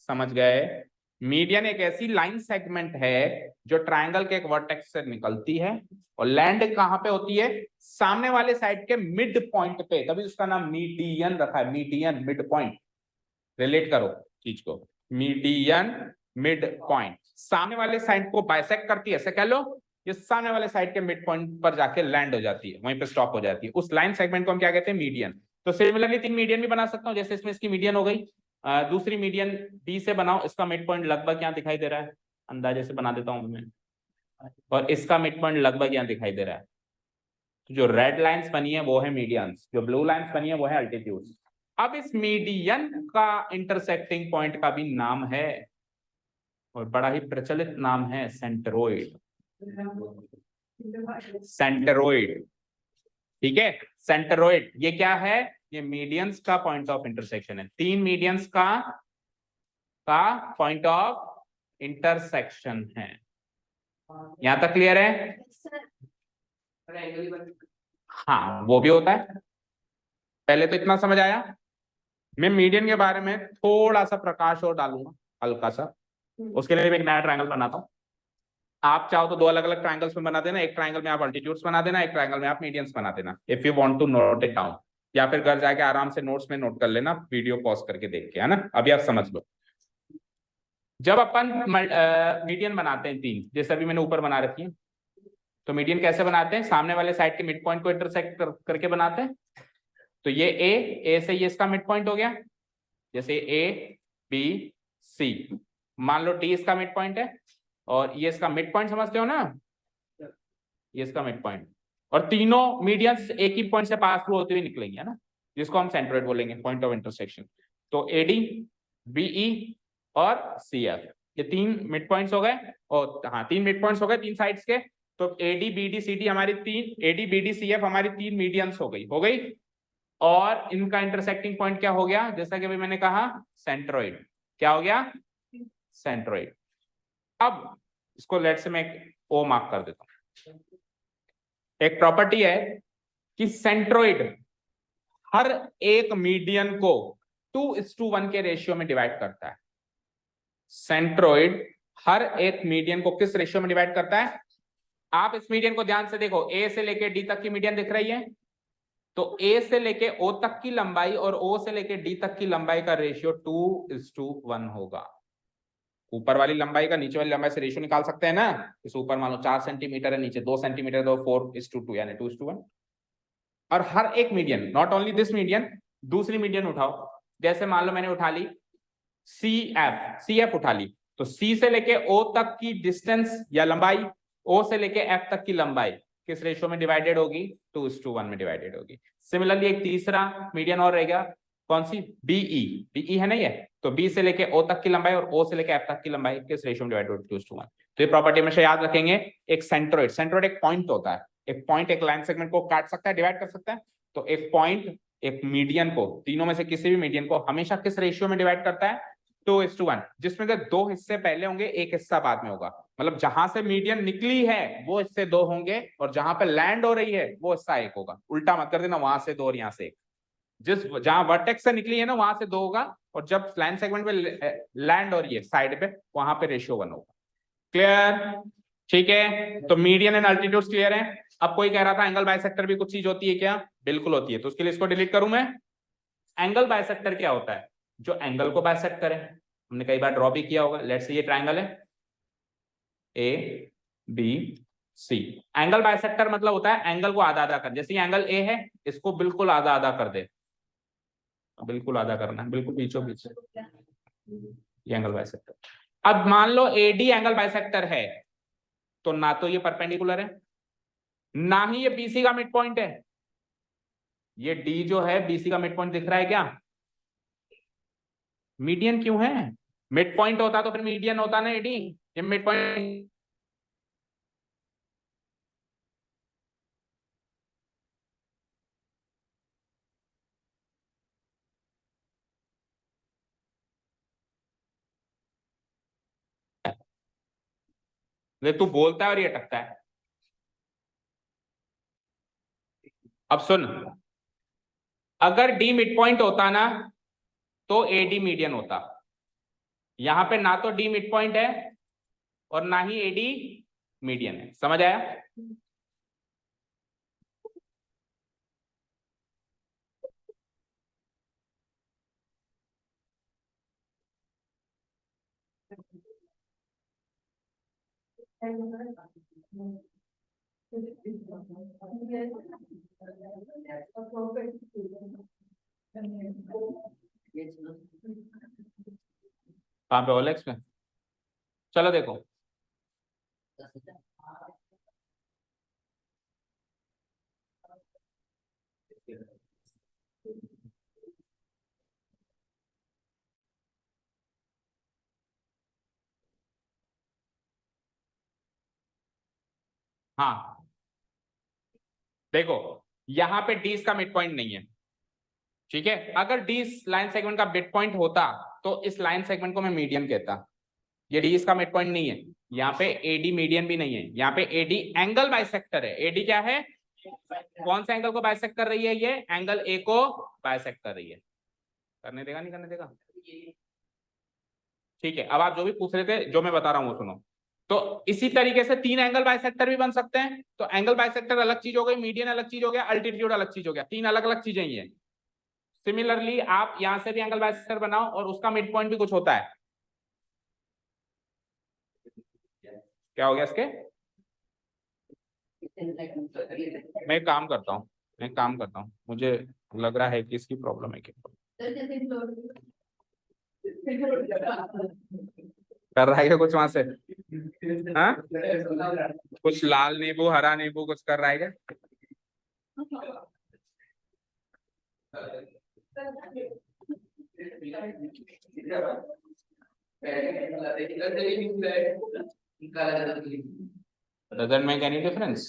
समझ गए? मीडियन एक ऐसी लाइन सेगमेंट है जो ट्रायंगल के एक वर्टेक्स से निकलती है और लैंड कहां पे होती है? सामने वाले साइड के मिड पॉइंट पे, तभी उसका नाम मीडियन रखा है। मीडियन, मिड पॉइंट, रिलेट करो चीज को। मीडियन, मिड पॉइंट, सामने वाले साइड को बाइसेक्ट करती है, ऐसे कह लो। ये सामने वाले साइड के मिड पॉइंट पर जाके लैंड हो जाती है, वहीं पे स्टॉप हो जाती है। उस लाइन सेगमेंट को हम क्या कहते हैं? मीडियन। तो सिमिलरली 3 मीडियन भी बना सकता हूं, जैसे इसमें इसकी मीडियन हो गई। दूसरी मीडियन डी से बनाओ, इसका मिड पॉइंट लगभग यहाँ दिखाई दे रहा है, अंदाजे से बना देता हूं मैं, और इसका मिड पॉइंट लगभग यहाँ दिखाई दे रहा है। तो जो रेड लाइंस बनी है वो है मीडियंस, जो ब्लू लाइंस बनी है वो है अल्टीट्यूड्स। अब इस मीडियन का इंटरसेक्टिंग पॉइंट का भी नाम है, और बड़ा ही प्रचलित नाम है, सेंटरोइड। सेंटरोइड, ठीक है, सेंटरोइड। ये क्या है? ये मीडियंस का पॉइंट ऑफ इंटरसेक्शन है। 3 मीडियंस का पॉइंट ऑफ इंटरसेक्शन है। यहां तक क्लियर है? हाँ, वो भी होता है। पहले तो इतना समझ आया। मैं मीडियन के बारे में थोड़ा सा प्रकाश और डालूंगा, हल्का सा। उसके लिए मैं एक नया ट्रायंगल बनाता हूं। आप चाहो तो 2 अलग अलग ट्रायंगल्स में बना देना, एक ट्रायंगल में आप अल्टीट्यूड्स बना देना, एक ट्रायंगल में आप मीडियंस बना देना, if you want to note it down. या फिर घर जाके आराम से नोट्स में नोट कर लेना, वीडियो पॉज करके देख के, है ना। अभी आप समझ लो, जब अपन मीडियन बनाते हैं 3, जैसे अभी मैंने ऊपर बना रखी है, तो मीडियन कैसे बनाते हैं? सामने वाले साइड के मिड पॉइंट को इंटरसेक्ट करके बनाते हैं। तो ये ए से ये इसका मिड पॉइंट हो गया, जैसे ए बी सी। मान लो डी इसका मिड पॉइंट है, और ये इसका मिड पॉइंट, समझते हो ना, ये इसका मिड पॉइंट। और तीनों मीडियंस एक ही पॉइंट से पास थ्रू होते हुए निकलेंगे, है ना, जिसको हम सेंट्रोइड बोलेंगे, पॉइंट ऑफ इंटरसेक्शन। तो एडी, बीई और सीएफ, ये 3 मिड पॉइंट्स हो गए। और हाँ, 3 मिड पॉइंट्स हो गए 3 साइड्स के। तो एडी बीडी सीडी हमारी 3, एडी बीडी सीएफ हमारी 3 मीडियंस हो गई। और इनका इंटरसेक्टिंग पॉइंट क्या हो गया? जैसा कि अभी मैंने कहा, सेंट्रोइड। क्या हो गया? सेंट्रोइड। अब इसको लेट से मैं ओ मार्क कर देता हूं। एक प्रॉपर्टी है कि सेंट्रोइड हर एक मीडियन को 2:1 के रेशियो में डिवाइड करता है। सेंट्रोइड हर एक मीडियन को किस रेशियो में डिवाइड करता है? आप इस मीडियन को ध्यान से देखो, ए से लेकर डी तक की मीडियन दिख रही है, तो ए से लेके ओ तक की लंबाई और ओ से लेके डी तक की लंबाई का रेशियो 2:1 होगा। ऊपर वाली लंबाई का नीचे वाली लंबाई से रेशियो निकाल सकते हैं ना। इस ऊपर मान लो 4 सेंटीमीटर है, नीचे 2 सेंटीमीटर, तो 4:2 यानी 2:1। और हर एक median, not only this median, दूसरी मीडियन उठाओ। जैसे मान लो मैंने उठा ली सी एफ उठा ली, तो सी से लेके ओ तक की डिस्टेंस या लंबाई, ओ से लेके एफ तक की लंबाई किस रेशियो में डिवाइडेड होगी? 2:1 में डिवाइडेड होगी। सिमिलरली एक तीसरा मीडियन और रहेगा, कौन सी? बीई है ना ये, तो बी से लेके ओ तक की लंबाई और ओ से लेके एफ तक की लंबाई किस रेशियो में डिवाइडेड होगी? 2:1। तो ये प्रॉपर्टी हमेशा याद रखेंगे। एक सेंट्रोइड एक पॉइंट होता है, एक पॉइंट एक लाइन सेगमेंट को काट सकता है, डिवाइड कर सकता है। तो एक पॉइंट एक मीडियन को, तीनों में से किसी भी मीडियन को हमेशा किस रेशियो में डिवाइड करता है? 2:1, जिसमें से 2 हिस्से पहले होंगे, एक हिस्सा बाद में होगा। मतलब जहां से मीडियन निकली है वो हिस्से 2 होंगे, और जहां पे लैंड हो रही है वो हिस्सा 1 होगा। उल्टा मत कर देना, वहां से 2 और यहां से 1। जिस जहां वर्टेक्स से निकली है ना वहां से 2 होगा, और जब लाइन सेगमेंट पे लैंड हो रही है साइड पे, वहां पे रेशियो 1 होगा। क्लियर? ठीक है, तो मीडियन एंड अल्टीट्यूड क्लियर है। अब कोई कह रहा था एंगल बाइसेक्टर भी कुछ चीज होती है क्या? बिल्कुल होती है। तो उसके लिए इसको डिलीट करूं मैं। एंगल बाइसेक्टर क्या होता है? जो एंगल को बाइसेक्ट करे। हमने कई बार ड्रॉ भी किया होगा। लेट्स से ये ट्रायंगल है A B C. Angle bisector मतलब होता है एंगल को आधा आधा कर, जैसे ये एंगल ए है, इसको बिल्कुल आधा आधा कर दे, बिल्कुल आधा करना है, बिल्कुल बीचों बीच, ये एंगल बाइसेक्टर। अब मान लो एडी एंगल बाइसेक्टर है, तो ना तो ये परपेंडिकुलर है, ना ही ये बीसी का मिड पॉइंट है। ये डी जो है बीसी का मिड पॉइंट दिख रहा है क्या? मीडियन क्यों है? मिड पॉइंट होता तो फिर मीडियन होता ना एडी। ये मिड पॉइंट तू बोलता है और ये अटकता है। अब सुन, अगर डी मिड पॉइंट होता ना तो एडी मीडियन होता। यहां पे ना तो डी मिड पॉइंट है और ना ही एडी मीडियन है। समझ आया? कहां पे? ओलेक्स में। चलो देखो, हाँ देखो, यहां पे डी का मिड पॉइंट नहीं है, ठीक है। अगर डी इस लाइन सेगमेंट का मिड पॉइंट होता तो इस लाइन सेगमेंट को मैं मीडियन कहता। ये डी इसका मिड पॉइंट नहीं है, यहाँ पे एडी मीडियन भी नहीं है, यहाँ पे एडी एंगल बाइसेक्टर है। एडी क्या है? कौन सा एंगल को बाइसेक्ट कर रही है? ये एंगल ए को बाइसेक्ट कर रही है। करने देगा नहीं करने देगा? ठीक है, अब आप जो भी पूछ रहे थे, जो मैं बता रहा हूँ वो सुनो। तो इसी तरीके से 3 एंगल बाइसेक्टर भी बन सकते हैं। तो एंगल बाइसेक्टर अलग चीज हो गई, मीडियन अलग चीज हो गया, अल्टीट्यूड अलग चीज हो गया, 3 अलग अलग चीजें ही है। सिमिलरली आप यहां से भी एंगल बाइसेक्टर बनाओ और उसका मिड पॉइंट भी कुछ होता है। क्या हो गया इसके? मैं एक काम करता हूँ, मुझे लग रहा है कि इसकी प्रॉब्लम है क्या। कर रहा है क्या कुछ वहां से? हाँ, कुछ लाल नींबू हरा नींबू कुछ कर रहा है क्या? Doesn't make any difference.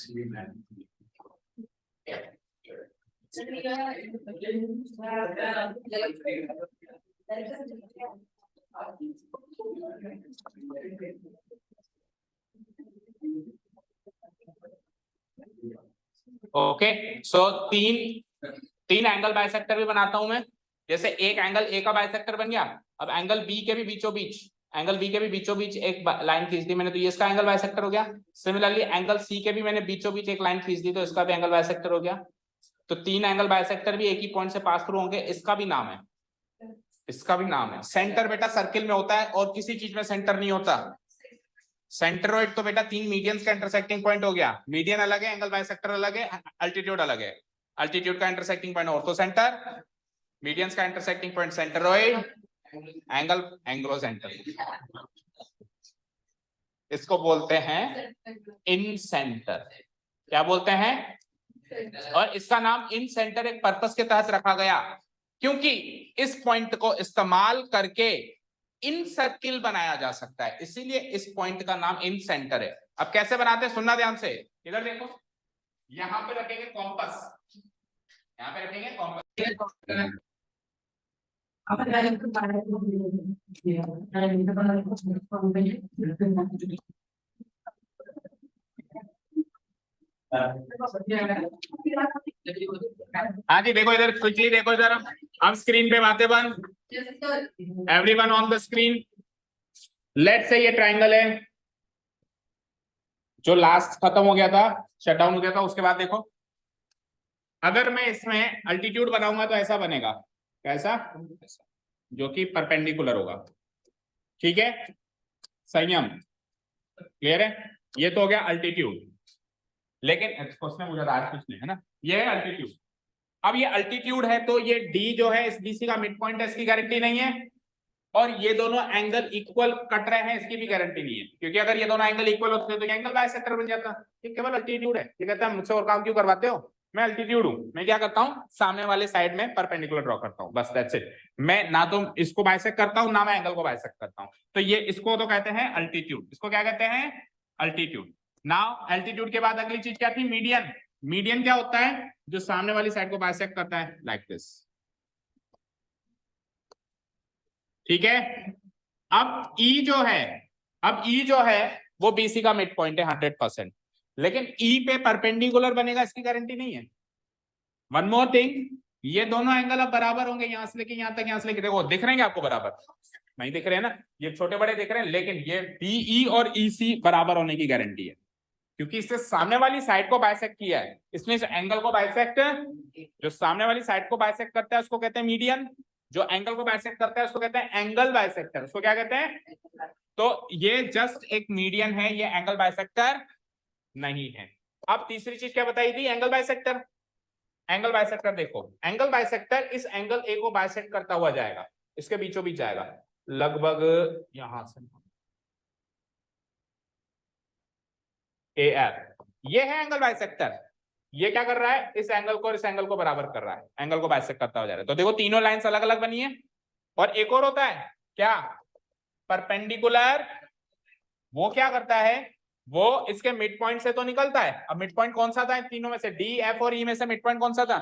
Okay, so तीन एंगल बाइसेक्टर भी बनाता हूं मैं। जैसे एक एंगल ए का बाइसेक्टर बन गया, अब एंगल बी के भी बीचों बीच एक लाइन खींच दी मैंने, तो ये इसका एंगल बाइसेक्टर हो गया। सिमिलरली एंगल सी के भी मैंने बीचों बीच एक लाइन खींच दी, तो इसका भी एंगल बाइसेक्टर हो गया। तो 3 एंगल बाइसेक्टर भी एक ही पॉइंट से पास थ्रू होंगे, इसका भी नाम है, इसका भी नाम है। सेंटर बेटा सर्किल में होता है और किसी चीज में सेंटर नहीं होता। सेंटरोइड तो बेटा 3 मीडियंस का इंटरसेक्टिंग पॉइंट हो गया, मीडियन अलग है, एंगल बाइसेक्टर अलग है, अल्टीट्यूड अलग है। अल्टीट्यूड का intersecting point orthocentre, medians का intersecting point centroid, angle anglo centre, इसको बोलते हैं इन सेंटर। क्या बोलते हैं? और इसका नाम इन सेंटर एक पर्पस के तहत रखा गया, क्योंकि इस पॉइंट को इस्तेमाल करके इन सर्किल बनाया जा सकता है, इसीलिए इस पॉइंट का नाम इन सेंटर है। अब कैसे बनाते हैं सुनना ध्यान से, इधर देखो, यहां पे रखेंगे कॉम्पस, यहां पे रखेंगे कॉम्पस, हाँ जी देखो इधर क्विकली देखो इधर, अब स्क्रीन पे बातें बंद, everyone on the screen. Let's say ये ट्रायंगल है जो लास्ट खत्म हो गया था, शट डाउन हो गया था, उसके बाद देखो अगर मैं इसमें अल्टीट्यूड बनाऊंगा तो ऐसा बनेगा, कैसा? जो कि परपेंडिकुलर होगा, ठीक है, संयम, क्लियर है? ये तो हो गया अल्टीट्यूड, लेकिन उसमें मुझे आज कुछ नहीं है ना, ये है अल्टीट्यूड। अब ये अल्टीट्यूड है तो ये डी जो है इस बीसी का मिड पॉइंट है, इसकी गारंटी नहीं है, और ये दोनों एंगल इक्वल कट रहे हैं, इसकी भी गारंटी नहीं है, क्योंकि अगर ये दोनों एंगल इक्वल होते तो एंगल बाइसेक्टर बन जाता। ये केवल अल्टीट्यूड है। ये कहता है मुझसे और काम क्यों करवाते हो, मैं अल्टीट्यूड हूं, मैं क्या करता हूं, सामने वाले साइड में परपेंडिकुलर ड्रॉ करता हूं, बस दैट्स इट। मैं ना तो इसको बाइसेक्ट करता हूं ना मैं एंगल को बाइसेक्ट करता हूं, तो ये इसको तो कहते हैं अल्टीट्यूड, इसको क्या कहते हैं? अल्टीट्यूड। नाउ अल्टीट्यूड के बाद अगली चीज क्या थी? मीडियन। मीडियन क्या होता है? जो सामने वाली साइड को बाइसेक्ट करता है, लाइक दिस, ठीक है। अब ई जो है, अब ई जो है वो बीसी का मिड पॉइंट है 100%, लेकिन ई पे परपेंडिकुलर बनेगा इसकी गारंटी नहीं है। वन मोर थिंग, ये दोनों एंगल अब बराबर होंगे, यहां से लेके यहां तक, यहां से लेके, देखो दिख रहे हैं आपको बराबर? नहीं दिख रहे हैं ना, ये छोटे बड़े दिख रहे हैं, लेकिन ये बीई और ईसी बराबर होने की गारंटी है, क्योंकि इससे सामने वाली साइड को बाइसेक्ट किया है, इसने इस एंगल को बाइसेक्ट, जो सामने वाली साइड को बाइसेक्ट करता है उसको कहते हैं मीडियन, जो एंगल को बाइसेक्ट करता है उसको कहते हैं एंगल बाइसेक्टर, उसको क्या कहते हैं? तो ये जस्ट एक मीडियन है, ये एंगल बाइसेक्टर नहीं है। अब तीसरी चीज क्या बताई थी? Angle bisector. एंगल बाइसेक्टर देखो, एंगल बाइसेक्टर इस एंगल ए को बाइसेक्ट करता हुआ जाएगा, इसके बीचों बीच जाएगा, लगभग यहां से ए एफ, ये है एंगल बाइसेक्टर। ये क्या कर रहा है? इस एंगल को और इस एंगल को बराबर कर रहा है, एंगल को बाइसेक्ट करता हुआ जा रहा है। तो देखो तीनों लाइंस अलग अलग बनी है, और एक और होता है क्या? परपेंडिकुलर। वो क्या करता है? वो इसके मिड पॉइंट से तो निकलता है। अब मिड पॉइंट कौन सा था इन तीनों में से? डी, एफ और ई में से मिड पॉइंट कौन सा था?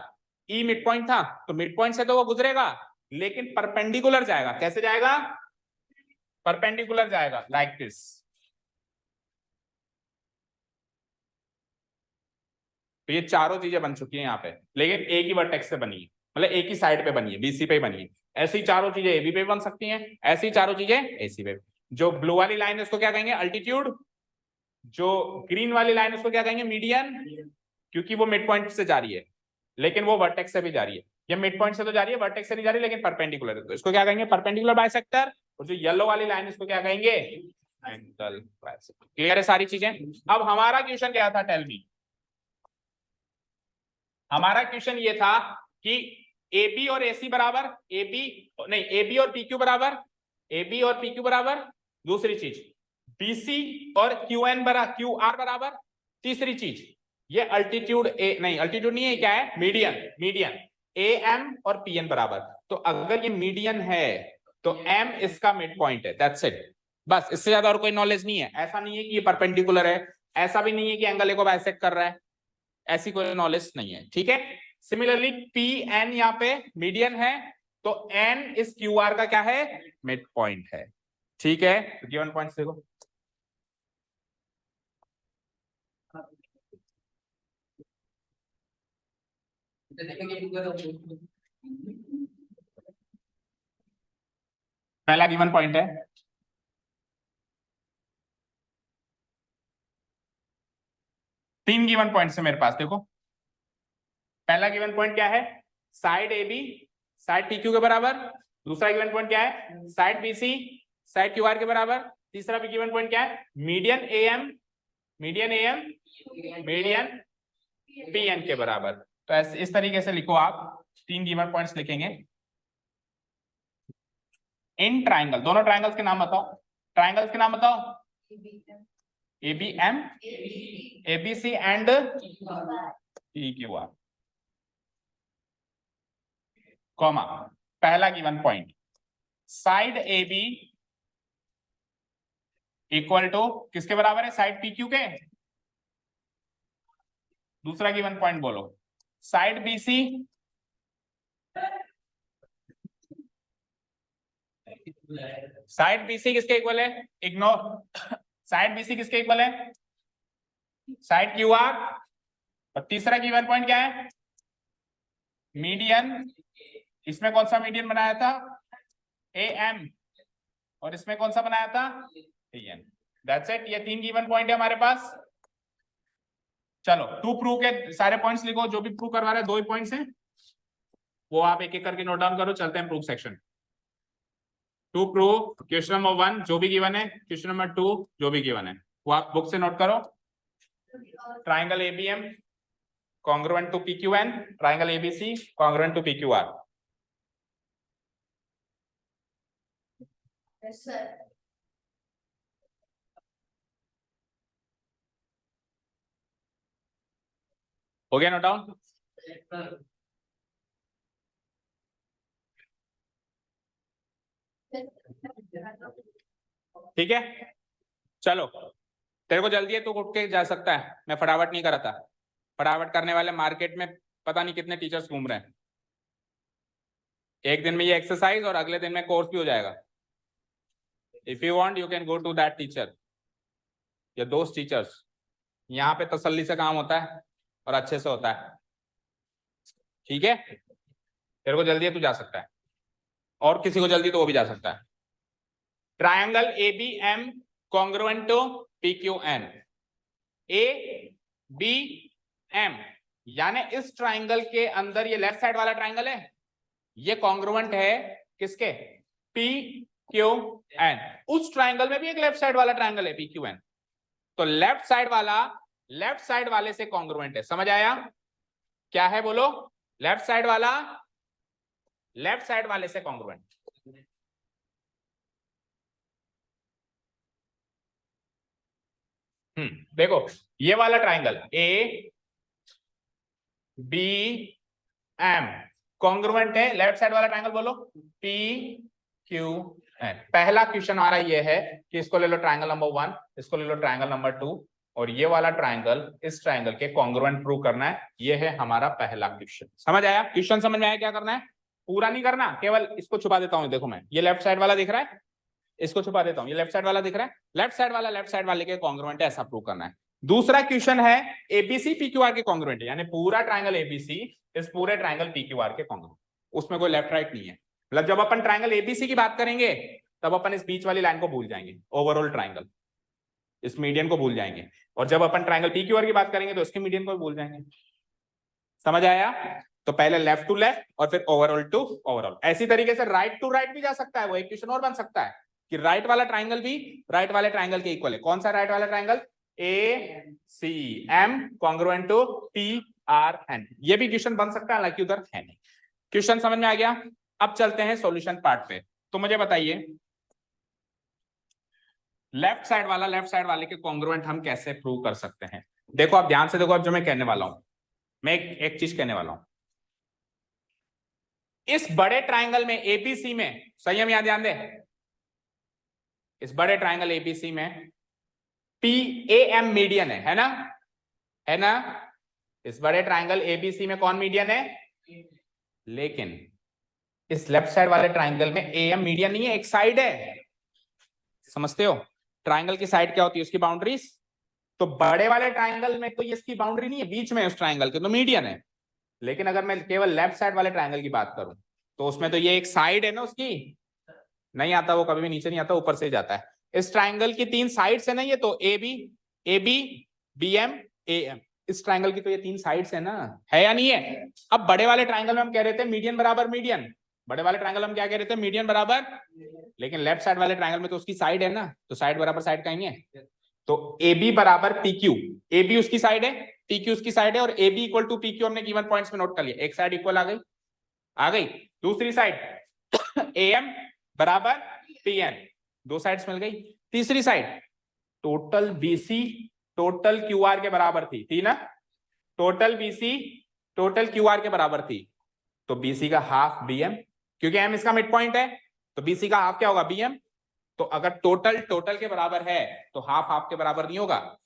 ई मिड पॉइंट था, तो मिड पॉइंट से तो वो गुजरेगा, लेकिन परपेंडिकुलर जाएगा। कैसे जाएगा? परपेंडिकुलर जाएगा, लाइक दिस। तो ये चारों चीजें बन चुकी हैं यहाँ पे, लेकिन एक ही वर्टेक्स से बनी है, मतलब एक ही साइड पे बनी है, बीसी पे बनी है। ऐसी चारों चीजें एबी पे बन सकती हैं, ऐसी चारों चीजें एसी पे। जो ब्लू वाली लाइन है उसको क्या कहेंगे? अल्टीट्यूड। जो ग्रीन वाली लाइन है उसको क्या कहेंगे? मीडियन, क्योंकि वो मिड पॉइंट से जा रही है, लेकिन वो वर्टेक्स से भी जा रही है। ये मिड पॉइंट से तो जा रही है, वर्टेक्स से नहीं जा रही, लेकिन परपेंडिकुलर है, तो इसको क्या कहेंगे? Perpendicular bisector. और जो येलो वाली लाइन है इसको क्या कहेंगे? Angle bisector. क्लियर है सारी चीजें? अब हमारा क्वेश्चन क्या था? Tell me. हमारा क्वेश्चन ये था कि AB और AC बराबर, AB नहीं, AB और PQ बराबर, AB और PQ बराबर। दूसरी चीज BC और QN बराबर, QR बराबर। तीसरी चीज ये अल्टीट्यूड ए नहीं, अल्टीट्यूड नहीं है, क्या है? मीडियन। मीडियन AM और PN बराबर। तो अगर ये मीडियन है तो M इसका मिड पॉइंट है, दैट्स इट। बस, इससे ज्यादा और कोई नॉलेज नहीं है। ऐसा नहीं है कि ये परपेंडिकुलर है, ऐसा भी नहीं है कि एंगल ए को बाइसेक्ट कर रहा है, ऐसी कोई नॉलेज नहीं है, ठीक है। सिमिलरली पी एन यहाँ पे मीडियन है, तो एन इस क्यू आर का क्या है? मिड पॉइंट है, ठीक है। तो गिवन पॉइंट्स देखो, पहला गिवन पॉइंट है, तीन गिवन पॉइंट्स है मेरे पास, देखो पहला गिवन पॉइंट क्या है, side A B side P Q के बराबर। दूसरा गिवन पॉइंट क्या है, side B C side Q R के बराबर। तीसरा भी गिवन पॉइंट क्या है, median A M median P N के बराबर। तो ऐसे इस तरीके से लिखो आप, 3 गिवन पॉइंट्स लिखेंगे। इन ट्राइंगल, दोनों ट्राइंगल्स के नाम बताओ, ट्राइंगल्स के नाम बताओ, A B M A B C and P Q R, comma. पहला given point, side A B equal to किसके बराबर है, साइड पी क्यू के। दूसरा गिवन पॉइंट बोलो, साइड बी सी किसके इक्वल है, इग्नोर। साइड बी सी किसके इक्वल है, साइड क्यू आर। और तीसरा गिवन पॉइंट क्या है, मीडियन। इसमें कौन सा मीडियन बनाया था, ए एम, और इसमें कौन सा बनाया था, ए एन। दैट्स इट, ये 3 गिवन पॉइंट है हमारे पास। चलो टू प्रूव के सारे पॉइंट्स लिखो, जो भी प्रूव करवा रहे हैं 2 ही पॉइंट्स हैं, वो आप एक एक करके नोट डाउन करो। चलते हैं proof section. To prove question number 1 जो भी गिवन है, क्वेश्चन नंबर 2 जो भी गिवन है, वो आप बुक से नोट करो। Triangle ABM congruent to PQN, triangle ABC congruent to PQR. Yes, sir. हो गया नोट डाउन? ठीक है, चलो तेरे को जल्दी है, तू उठ के जा सकता है, मैं फटाफट नहीं करा था। फटाफट करने वाले मार्केट में पता नहीं कितने टीचर्स घूम रहे हैं। एक दिन में ये एक्सरसाइज और अगले दिन में कोर्स भी हो जाएगा। If you want you can go to that teacher या दोस्त टीचर्स। यहाँ पे तसल्ली से काम होता है और अच्छे से होता है। ठीक है, तेरे को जल्दी है, तू जा सकता है, और किसी को जल्दी तो वो भी जा सकता है। Triangle A B M congruent to P Q N. A B M यानी इस ट्राइंगल के अंदर ये लेफ्ट साइड वाला ट्राइंगल है, ये कॉन्ग्रुएंट है किसके, पी क्यू एन। उस ट्राइंगल में भी एक लेफ्ट साइड वाला ट्राइंगल है पी क्यू एन, तो लेफ्ट साइड वाले से कॉन्ग्रुएंट है। समझ आया क्या है, बोलो। लेफ्ट साइड वाले से कॉन्ग्रुएंट। देखो ये वाला triangle A B M congruent है, लेफ्ट साइड वाला ट्राइंगल बोलो पी क्यू एन। पहला क्वेश्चन हमारा ये है कि इसको ले लो ट्राइंगल नंबर 1, इसको ले लो ट्राइंगल नंबर 2, और ये वाला ट्राइंगल इस ट्राइंगल के कॉन्ग्रुएंट प्रूव करना है। ये है हमारा पहला क्वेश्चन। समझ आया? क्वेश्चन समझ में आया? क्या करना है, पूरा नहीं करना, केवल इसको छुपा देता हूं। देखो मैं ये लेफ्ट साइड वाला दिख रहा है, इसको छुपा देता हूं। ये लेफ्ट साइड वाला दिख रहा है, लेफ्ट साइड वाले के कॉन्ग्रुएंट है, ऐसा प्रूव करना है। दूसरा क्वेश्चन है एबीसी पीक्यूआर के कॉन्ग्रुएंट है, यानी पूरा ट्राइंगल एबीसी इस पूरे ट्राइंगल पीक्यूआर के कॉन्ग्रुएंट, उसमें कोई लेफ्ट राइट नहीं है। मतलब जब अपन ट्राइंगल एबीसी की बात करेंगे तब अपन इस बीच वाली लाइन को भूल जाएंगे, ओवरऑल ट्राइंगल, इस मीडियन को भूल जाएंगे। और जब अपन ट्राइंगल पीक्यूआर की बात करेंगे तो इसके मीडियन को भी भूल जाएंगे। समझ आया? तो पहले लेफ्ट टू लेफ्ट और फिर ओवरऑल टू ओवरऑल। ऐसी तरीके से राइट टू राइट भी जा सकता है, वो एक क्वेश्चन और बन सकता है कि राइट वाला ट्राइंगल भी राइट वाले ट्राइंगल के इक्वल है। कौन सा राइट वाला triangle? A C M congruent to P R N. ये भी क्वेश्चन बन सकता है, हालांकि उधर है नहीं। क्वेश्चन समझ में आ गया? अब चलते हैं सॉल्यूशन पार्ट पे। तो मुझे बताइए लेफ्ट साइड वाले के कॉन्ग्रुएंट हम कैसे प्रूव कर सकते हैं। देखो आप ध्यान से देखो, अब जो मैं कहने वाला हूं, मैं एक चीज कहने वाला हूं। इस बड़े ट्राइंगल में एबीसी में, संयम यहां ध्यान दे, इस बड़े ट्राइंगल एबीसी में पी ए एम मीडियन है ना, है ना? इस बड़े ट्राइंगल एबीसी में कौन मीडियन है? लेकिन इस लेफ्ट साइड वाले ट्राइंगल में ए एम मीडियन नहीं है, एक साइड है। समझते हो? ट्राइंगल की साइड क्या होती है, उसकी बाउंड्रीज। तो बड़े वाले ट्राइंगल में तो ये इसकी बाउंड्री नहीं है, बीच में उस ट्राइंगल के, तो मीडियन है। लेकिन अगर मैं केवल लेफ्ट साइड वाले ट्राइंगल की बात करूं तो उसमें तो ये एक साइड है ना उसकी, नहीं आता, वो कभी भी नीचे नहीं आता, ऊपर से जाता है। इस ट्राइंगल की 3 साइड्स है ना, ये तो A B B M A M, इस ट्राइंगल की तो ये 3 साइड्स है ना, है या नहीं है? अब बड़े वाले ट्राइंगल में हम कह रहे थे मीडियन बराबर मीडियन, बड़े वाले ट्राइंगल हम क्या कह रहे थे, मीडियन बराबर, लेकिन लेफ्ट साइड वाले ट्राइंगल में तो उसकी साइड है ना, तो साइड बराबर साइड कहेंगे। तो ए बी बराबर पी क्यू, ए बी उसकी साइड है, पी क्यू उसकी साइड है, और A B equal to P Q हमने गिवन पॉइंट्स में नोट कर लिया, एक साइड इक्वल आ गई, आ गई। दूसरी साइड ए एम बराबर पी एन, 2 साइड्स मिल गई। तीसरी side total BC total Q R के बराबर थी ना, total BC total Q R के बराबर थी, तो बीसी का हाफ बी एम, क्योंकि एम इसका मिड पॉइंट है, तो बीसी का हाफ क्या होगा, बी एम। तो अगर टोटल टोटल के बराबर है तो हाफ हाफ के बराबर नहीं होगा।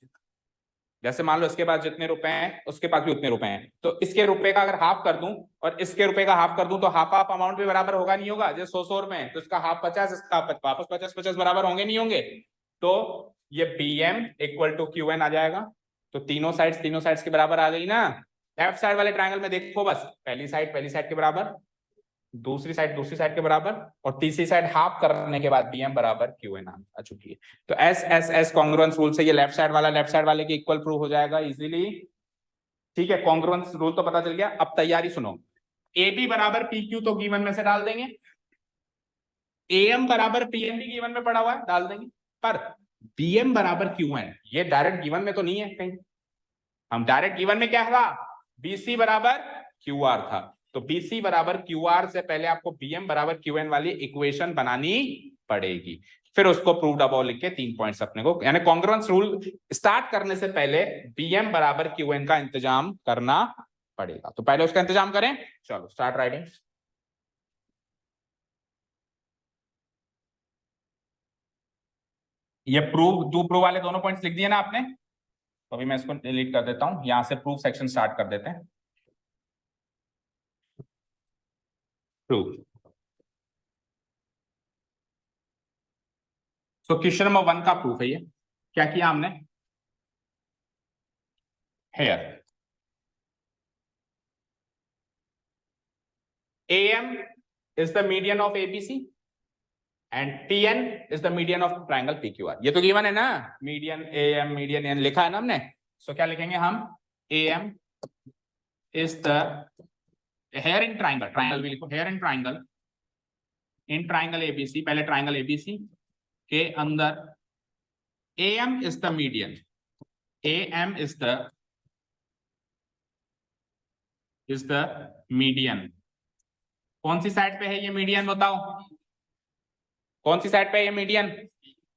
जैसे मान लो इसके पास जितने रुपए हैं उसके पास भी उतने रुपए हैं, तो इसके रुपए का अगर हाफ कर दूं और इसके रुपए का हाफ कर दूं, तो हाफ हाफ अमाउंट भी बराबर होगा नहीं होगा। जैसे 100 रुपए हैं तो इसका हाफ 50, इसका वापस 50 बराबर होंगे नहीं होंगे। तो ये B M equal to Q N आ जाएगा। तो तीनों साइड्स के बराबर आ गई ना। लेफ्ट साइड वाले ट्राइंगल में देखो, बस पहली साइड के बराबर, दूसरी साइड के बराबर, और तीसरी साइड हाफ करने के बाद बी एम बराबर क्यू एन आ चुकी है। तो S S S congruence rule से ये लेफ्ट साइड वाले के इक्वल प्रूव हो जाएगा इजीली। ठीक है, कॉन्ग्रुएंस रूल तो पता चल गया। अब तैयारी सुनो, ए बी बराबर पी क्यू तो गिवन में से डाल देंगे, ए एम बराबर पी एन भी गिवन में पड़ा हुआ है, डाल देंगे। पर बी एम बराबर क्यू एन ये डायरेक्ट गिवन में तो नहीं है कहीं, हम डायरेक्ट गिवन में क्या था, बीसी बराबर क्यू आर था। तो बीसी बराबर क्यू आर से पहले आपको बीएम बराबर क्यू एन वाली इक्वेशन बनानी पड़ेगी, फिर उसको प्रूव्ड अबव लिख के 3 पॉइंट्स अपने को, यानी कॉन्ग्रुएंस रूल स्टार्ट करने से पहले बीएम बराबर क्यू एन का इंतजाम करना पड़ेगा। तो पहले उसका इंतजाम करें, चलो स्टार्ट राइटिंग। ये प्रूव टू प्रूव वाले दोनों पॉइंट्स लिख दिए ना आपने, तो अभी मैं इसको डिलीट कर देता हूं, यहां से प्रूव सेक्शन स्टार्ट कर देते हैं। प्रूव। तो क्वेश्चन नंबर 1 का प्रूफ है ये, क्या किया हमने, hair AM is the median of ABC and PN is the median of triangle PQR। ये तो गिवन है ना, मीडियन AM मीडियन एन लिखा है ना हमने। सो क्या लिखेंगे हम, AM is the here in triangle, triangle भी लिखो, हेयर इन ट्राइंगल ABC, पहले ट्राइंगल ABC के अंदर AM is the median, AM is the median। कौन सी साइड पे है ये मीडियन बताओ, कौन सी साइड पे है ये मीडियन,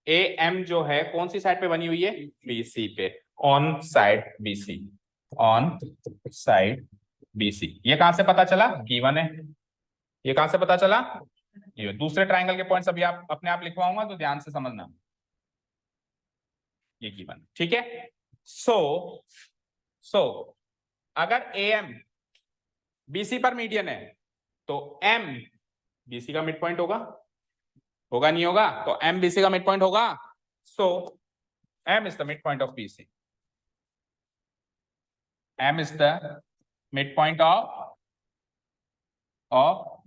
ए एम जो है कौन सी साइड पे बनी हुई है, बीसी पे, on side BC, on side BC. ये कहां से पता चला, गिवन है। ये कहां से पता चला, ये दूसरे ट्राइंगल के पॉइंट्स अभी आप अपने आप लिखवाऊंगा तो ध्यान से समझना, ये गिवन, ठीक है। सो सो अगर ए एम बीसी पर मीडियन है तो एम बीसी का मिड पॉइंट होगा, होगा नहीं होगा, तो एम बीसी का मिड पॉइंट होगा। So M is the mid point of BC, M is the mid point of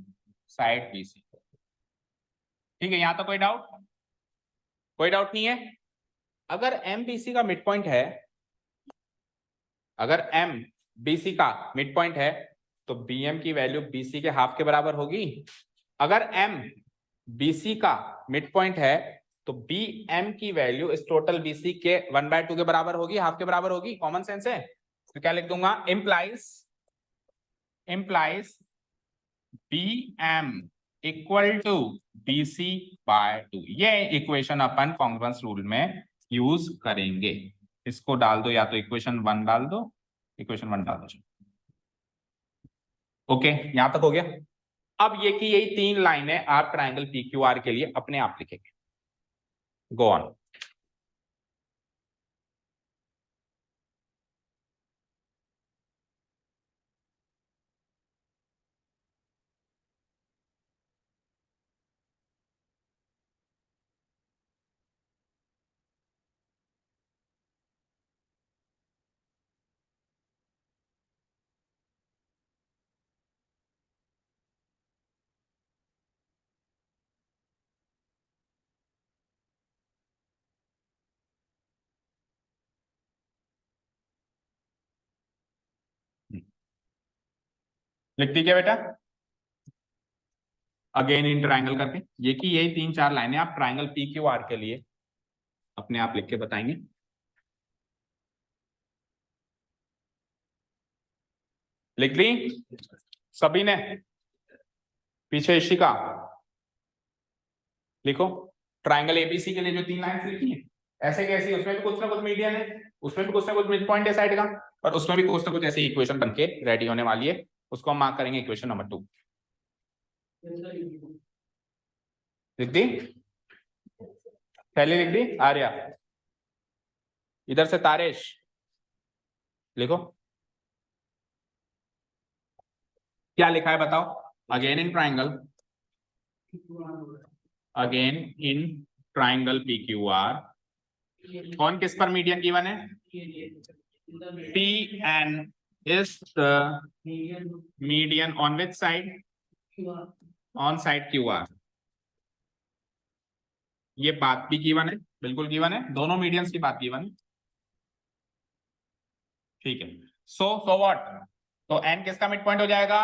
side BC. ठीक है, यहां तो कोई डाउट, कोई डाउट नहीं है। अगर एम बीसी का मिड पॉइंट है, अगर एम बीसी का मिड पॉइंट है, तो बी एम की वैल्यू बीसी के हाफ के बराबर होगी। अगर एम बीसी का मिड पॉइंट है तो बी एम की वैल्यू इस टोटल बीसी के 1/2 के बराबर होगी, हाफ के बराबर होगी, कॉमन सेंस है। तो क्या लिख दूंगा, implies B M equal to BC by 2। ये इक्वेशन अपन कॉन्ग्रुएंस रूल में यूज करेंगे। इसको डाल दो, या तो इक्वेशन 1 डाल दो, इक्वेशन 1 डाल दो। ओके, यहां तक हो गया। अब ये की यही 3 लाइनें आप ट्राइंगल पी क्यू आर के लिए अपने आप लिखेंगे। Go on. लिख दी क्या बेटा? अगेन इन ट्राइंगल करके, ये कि यही 3-4 लाइनें आप ट्राइंगल पी क्यू आर के लिए अपने आप लिख के बताएंगे। लिख दी सभी ने? पीछे इशिका लिखो। ट्राइंगल एबीसी के लिए जो 3 लाइन्स लिखी है, ऐसे कैसी, उसमें भी कुछ ना कुछ मीडियन है, उसमें भी कुछ ना कुछ मिड पॉइंट है साइड का, और उसमें भी कुछ ना कुछ ऐसी इक्वेशन बनके रेडी होने वाली है, उसको हम मार्क करेंगे इक्वेशन नंबर 2। लिख दी? पहले लिख दी आर्या, इधर से तारेश लिखो। क्या लिखा है बताओ? Again in triangle, again in triangle P Q R, कौन किस पर मीडियन गिवन है? T N is the median on which side? On side Q R. ये बात भी गिवन है, बिल्कुल गिवन है, दोनों मीडियंस की बात गिवन है, ठीक है। सो व्हाट, तो एन किसका मिड पॉइंट हो जाएगा?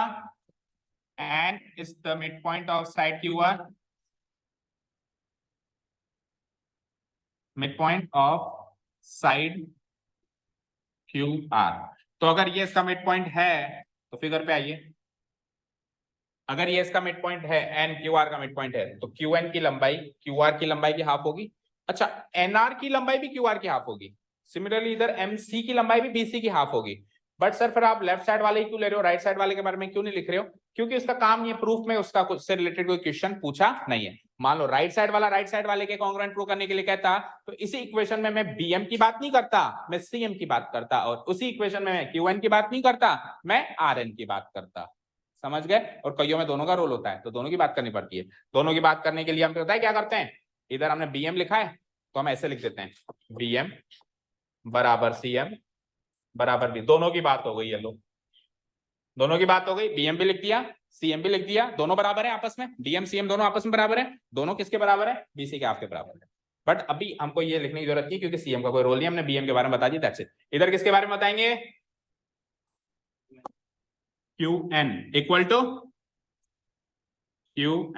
N is the mid point of side Q R, mid point of side Q R. तो अगर ये इसका मिड पॉइंट है तो फिगर पे आइए, अगर ये इसका मिड पॉइंट है, एन क्यू आर का मिड पॉइंट है, तो क्यू एन की लंबाई क्यू आर की लंबाई की हाफ होगी। अच्छा, एन आर की लंबाई भी क्यू आर की हाफ होगी। सिमिलरली इधर एम सी की लंबाई भी बी सी की हाफ होगी। बट सर फिर आप लेफ्ट साइड वाले ही क्यों ले रहे हो, राइट साइड वाले के बारे में क्यों नहीं लिख रहे हो? क्योंकि उसका काम ये प्रूफ में उसका कुछ से रिलेटेड कोई क्वेश्चन पूछा नहीं है। मान लो राइट साइड वाले के कॉन्ग्रुएंट प्रूव करने के लिए कहता, तो इसी इक्वेशन में मैं बीएम की बात नहीं करता, मैं सीएम की बात करता, और उसी इक्वेशन में मैं क्यूएन की बात नहीं करता, मैं आरएन की बात करता। समझ गए? और कईयों में दोनों का रोल होता है, तो दोनों की बात करनी पड़ती है। दोनों की बात करने के लिए हम पता है क्या करते हैं, इधर हमने बीएम लिखा है तो हम ऐसे लिख देते हैं, बीएम बराबर सीएम बराबर बी। दोनों की बात हो गई, ये लो, दोनों की बात हो गई, बीएम भी लिख दिया, सीएम भी लिख दिया, दोनों बराबर है आपस में, डीएम सीएम दोनों आपस में बराबर है, दोनों किसके बराबर है? बीसी के आपके बराबर है। बट अभी हमको ये लिखने की जरूरत नहीं, क्योंकि सीएम का कोई रोल नहीं, हमने बीएम के बारे में बता दिया, दैट्स इट। इधर किसके बारे में बताएंगे? Q N equal to Q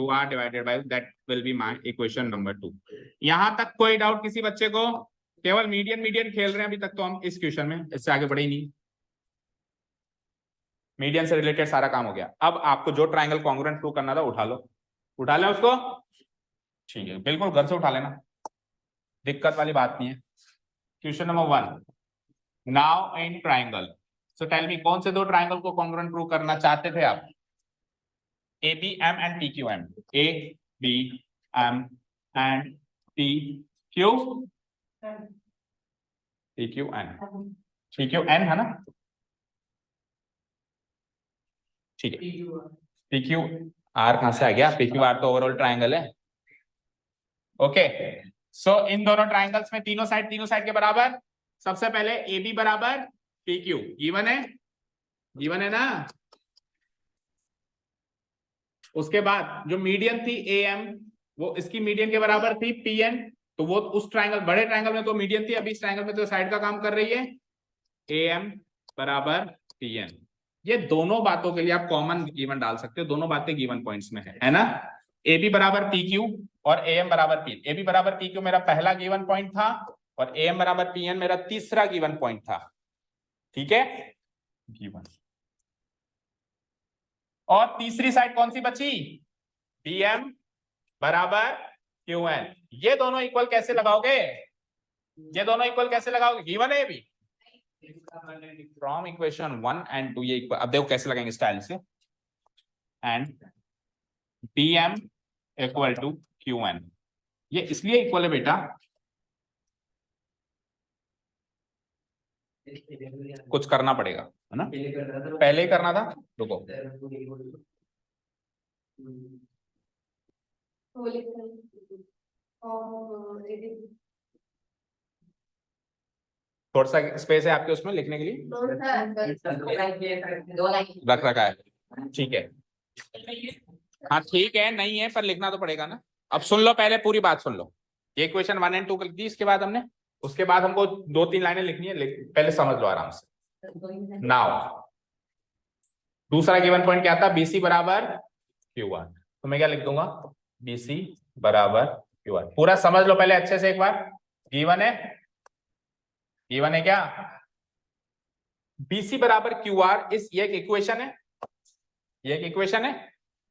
R divided by, that will be my equation number 2। यहां तक कोई डाउट किसी बच्चे को? केवल मीडियन खेल रहे हैं अभी तक तो हम इस क्वेश्चन में, इससे आगे बढ़े ही नहीं। मीडियन से रिलेटेड सारा काम हो गया। अब आपको जो ट्राइंगल कॉन्ग्रुएंट प्रूव करना था उठा लो, उठा लें उसको, ठीक है, बिल्कुल घर से उठा लेना, दिक्कत वाली बात नहीं है। Question number 1, now in triangle, so tell me कौन से दो ट्राइंगल को कॉन्ग्रुएंट प्रूव करना चाहते थे आप? A B M and P Q M, A B M and P Q N, P Q N है ना, ठीक है। पी क्यू आर कहां से आ गया? पी क्यू आर तो ओवरऑल ट्राइंगल है। ओके, सो इन दोनों ट्राइंगल्स में तीनों साइड के बराबर। सबसे पहले ए बी बराबर पी क्यू, गिवन है ना। उसके बाद जो मीडियन थी ए एम, वो इसकी मीडियन के बराबर थी पी एन, तो वो उस ट्राइंगल, बड़े ट्राइंगल में तो मीडियन थी, अभी इस ट्राइंगल में तो साइड का काम कर रही है, ए एम बराबर पी एन। ये दोनों बातों के लिए आप कॉमन गिवन डाल सकते हो, दोनों बातें गिवन पॉइंट्स में है ना। ए बी बराबर पी क्यू और ए एम बराबर पी, ए बी बराबर पी क्यू मेरा पहला गिवन पॉइंट था, और ए एम बराबर पी एन मेरा तीसरा गिवन पॉइंट था, ठीक है, गिवन। और तीसरी साइड कौन सी बची? बी एम बराबर क्यू एन। ये दोनों इक्वल कैसे लगाओगे? गिवन है भी फ्रॉम इक्वेशन 1 and 2, ये इक्वल, अब देखो कैसे लगाएंगे स्टाइल से, and B M equal to Q N. ये इसलिए इक्वल है बेटा, कुछ करना पड़ेगा, है ना, पहले ही करना था, रुको। थोड़ा सा स्पेस है आपके उसमें लिखने के लिए, रख रखा है, ठीक है, हाँ ठीक है, नहीं है पर लिखना तो पड़ेगा ना। अब सुन लो, पहले पूरी बात सुन लो। ये क्वेश्चन 1 and 2 कर दी, इसके बाद हमने, उसके बाद हमको 2-3 लाइनें लिखनी है, पहले समझ लो आराम से। नाउ दूसरा गिवन पॉइंट क्या था, BC बराबर Q1, तो मैं क्या लिख दूंगा, BC बराबर Q1। पूरा समझ लो पहले अच्छे से एक बार। गिवन है क्या, BC बराबर QR, ये एक इक्वेशन है, ये एक इक्वेशन है।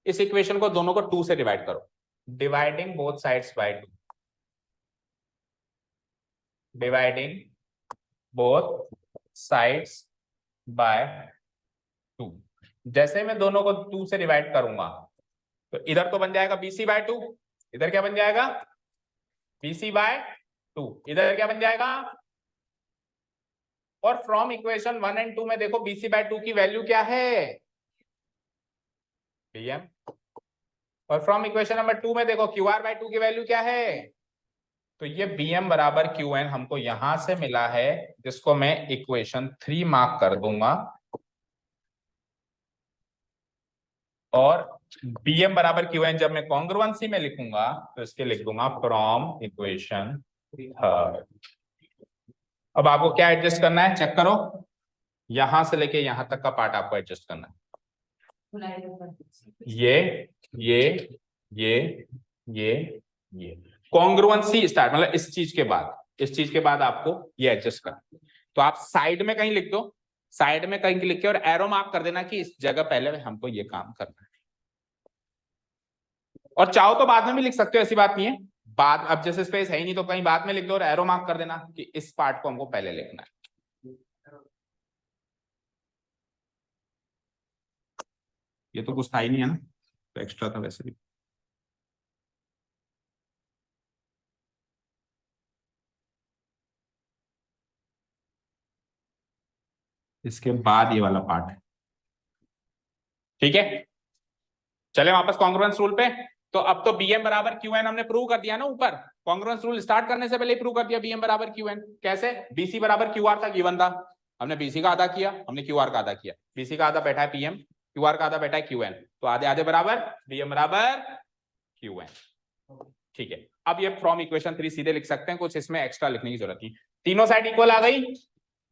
इस इक्वेशन को दोनों को 2 से डिवाइड करो, dividing both sides by 2, dividing both sides by 2। जैसे मैं दोनों को 2 से डिवाइड करूंगा तो इधर तो बन जाएगा BC बाय 2, इधर क्या बन जाएगा, BC बाय 2, इधर क्या बन जाएगा। और फ्रॉम इक्वेशन 1 एंड 2 में देखो BC बाय 2 की वैल्यू क्या है, BM। और फ्रॉम इक्वेशन नंबर 2 में देखो QR बाय 2 की वैल्यू क्या है, तो ये BM बराबर QN हमको यहां से मिला है, जिसको मैं इक्वेशन 3 मार्क कर दूंगा। और BM बराबर QN जब मैं कॉन्ग्रुएंसी में लिखूंगा तो इसके लिख दूंगा फ्रॉम इक्वेशन 3। अब आपको क्या एडजस्ट करना है, चेक करो, यहां से लेके यहां तक का पार्ट आपको एडजस्ट करना है। ये कॉन्ग्रुएंसी स्टार्ट, मतलब इस चीज के बाद आपको ये एडजस्ट करना है। तो आप साइड में कहीं लिख दो, साइड में कहीं लिख के और एरो मार्क कर देना कि इस जगह पहले हमको ये काम करना है। और चाहो तो बाद में भी लिख सकते हो, ऐसी बात नहीं है। बाद, अब जैसे स्पेस है ही नहीं तो कहीं बाद में लिख दो और एरो मार्क कर देना कि इस पार्ट को हमको पहले लिखना है। ये तो कुछ था ही नहीं है ना, तो एक्स्ट्रा था वैसे भी। इसके बाद ये वाला पार्ट है, ठीक है। चले वापस कॉन्ग्रुएंस रूल पे। तो अब तो BM बराबर QN हमने प्रूव कर दिया ना ऊपर, कॉन्ग्रुएंस रूल स्टार्ट करने से पहले ही प्रूव कर दिया BM बराबर QN। कैसे, BC बराबर QR था, गिवन था, हमने BC का आधा किया, हमने QR का आधा किया। BC का आधा बैठा है PM, QR का आधा बैठा है QN, तो आधे आधे बराबर, BM बराबर QN। ठीक है, अब ये फ्रॉम इक्वेशन 3 सीधे लिख सकते हैं, कुछ इसमें एक्स्ट्रा लिखने की जरूरत नहीं, तीनों साइड इक्वल आ गई।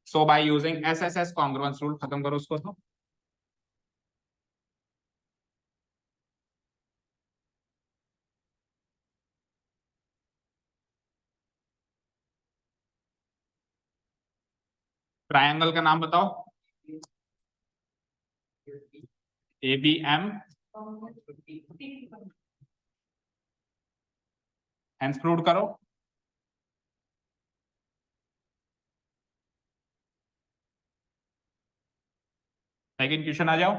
So by using SSS congruence rule, खत्म करो उसको। तो ट्रायंगल का नाम बताओ, ABM, हेंस प्रूव करो। सेकंड क्वेश्चन आ जाओ।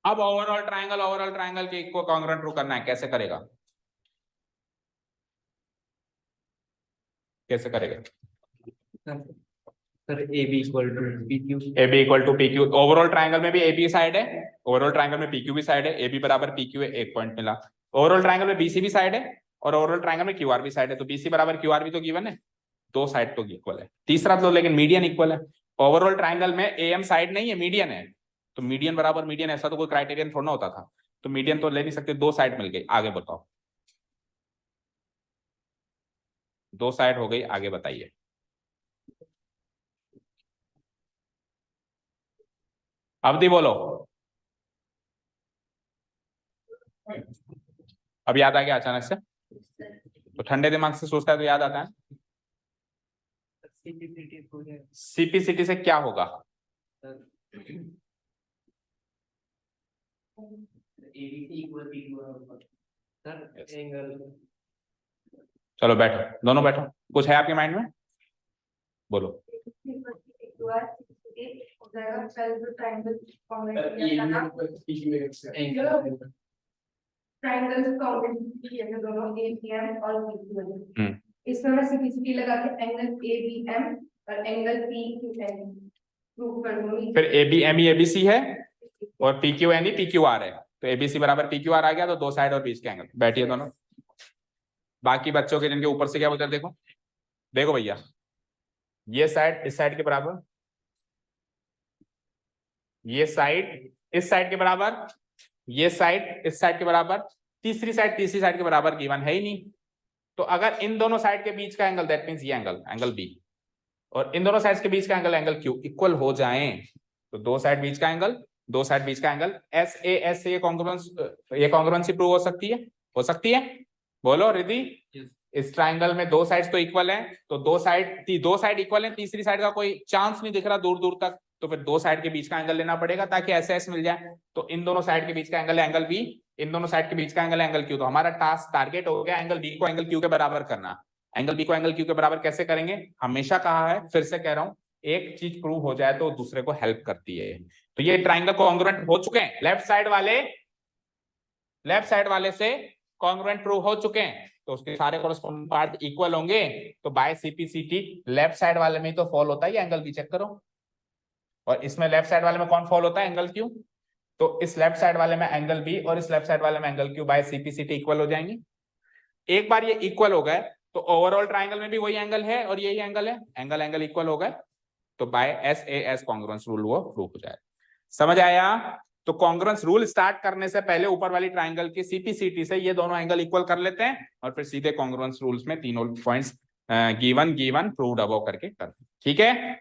अब ओवरऑल ट्रायंगल के को कॉन्ग्रुएंट प्रूव करना है, कैसे करेगा, कैसे करेगा। Sir AB equal to PQ, AB equal to PQ, overall triangle में भी AB साइड है, ओवरऑल ट्रायंगल में PQ भी साइड है, AB बराबर PQ है, 1 पॉइंट मिला। ओवरऑल ट्रायंगल में BC भी साइड है और ओवरऑल ट्रायंगल में QR भी साइड है, तो BC बराबर QR भी तो गिवन है, दो साइड तो इक्वल है। तीसरा तो लेकिन मीडियन इक्वल है, ओवरऑल ट्रायंगल में AM साइड नहीं है, मीडियन है, तो मीडियन बराबर मीडियन, ऐसा तो कोई क्राइटेरियन थोड़ा ना होता था, तो मीडियन तो ले नहीं सकते, दो साइड मिल गई। आगे बताओ, दो साइड हो गई, आगे बताइए। अवधि बोलो, अब याद आ गया अचानक से, तो ठंडे दिमाग से सोचता है तो याद आता है। CPCT से क्या होगा, चलो बैठो, दोनों बैठो, कुछ है आपके माइंड में, बोलो। इसमें मैं CPCT लगा के एंगल ABM और एंगल PQN प्रूव कर दूंगी। फिर ABME ABC है और PQNE PQR है, तो ABC बराबर PQR आ गया, तो दो साइड और बीच के एंगल। बैठिए दोनों, बाकी बच्चों के जिनके ऊपर से क्या बोलते, देखो देखो भैया, ये साइड इस साइड के बराबर, ये साइड इस साइड के बराबर, ये साइड इस साइड के बराबर, तीसरी साइड के बराबर गिवन है ही नहीं। तो अगर इन दोनों साइड के बीच का एंगल, दैट मींस ये एंगल बी, और इन दोनों साइड्स के बीच का एंगल क्यू इक्वल हो जाएं, तो दो साइड बीच का एंगल एस ए एस से ये कॉन्ग्रुएंसी प्रूव हो सकती है। बोलो रिद्धि। इस ट्राइंगल में दो साइड्स तो इक्वल हैं, तो दो साइड इक्वल हैं, तीसरी साइड का कोई चांस नहीं दिख रहा दूर दूर तक, तो फिर दो साइड के बीच का एंगल लेना पड़ेगा ताकि ऐसे एस मिल जाए। तो इन दोनों साइड के बीच का एंगल बी, इन दोनों साइड के बीच का एंगल क्यू। तो हमारा टारगेट हो गया एंगल बी को एंगल क्यू के बराबर करना। एंगल बी को एंगल क्यू के बराबर कैसे करेंगे? हमेशा कहा है, फिर से कह रहा हूं, एक चीज प्रूव हो जाए तो दूसरे को हेल्प करती है। तो ये ट्राइंगल कॉन्ग्रुएंट हो चुके हैं, लेफ्ट साइड वाले से कॉन्ग्रुएंट प्रूव हो चुके हैं, तो उसके सारे कॉरेस्पॉन्डिंग पार्ट इक्वल होंगे। तो बाय सीपीसीटी लेफ्ट साइड वाले में तो फॉल होता है एंगल बी, चेक करो। और इसमें लेफ्ट साइड वाले में कौन फॉल होता है? Angle Q. तो इस लेफ्ट साइड वाले में एंगल बी और इस लेफ्ट साइड वाले में angle Q by CPCT equal हो जाएंगे। एक बार ये इक्वल हो गए तो ओवरऑल ट्राइंगल में भी वही एंगल है और यही एंगल है, एंगल इक्वल हो गए, तो by S A S congruence rule वो प्रूव हो जाएगा। समझ आया? तो कॉन्ग्रुएंस रूल स्टार्ट करने से पहले ऊपर वाली ट्राइंगल की सीपीसीटी से ये दोनों एंगल इक्वल कर लेते हैं और फिर सीधे कॉन्ग्रुएंस रूल्स में तीनों पॉइंट्स गिवन प्रूव्ड अबव करके करते हैं। ठीक है,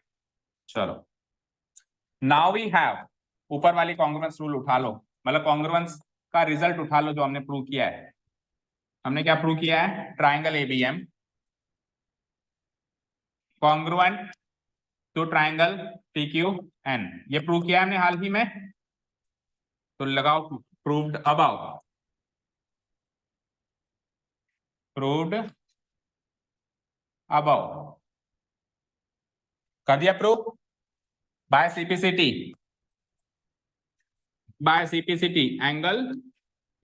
चलो नाउ वी हैव, ऊपर वाली कॉन्ग्रुएंस रूल उठा लो, मतलब कॉन्ग्रुएंस का रिजल्ट उठा लो जो हमने प्रूव किया है। हमने क्या प्रूव किया है? Triangle ABM congruent to triangle PQN, ये प्रूव किया हमने हाल ही में। तो लगाओ प्रूव्ड अबव, कर दिया prove by CPCT angle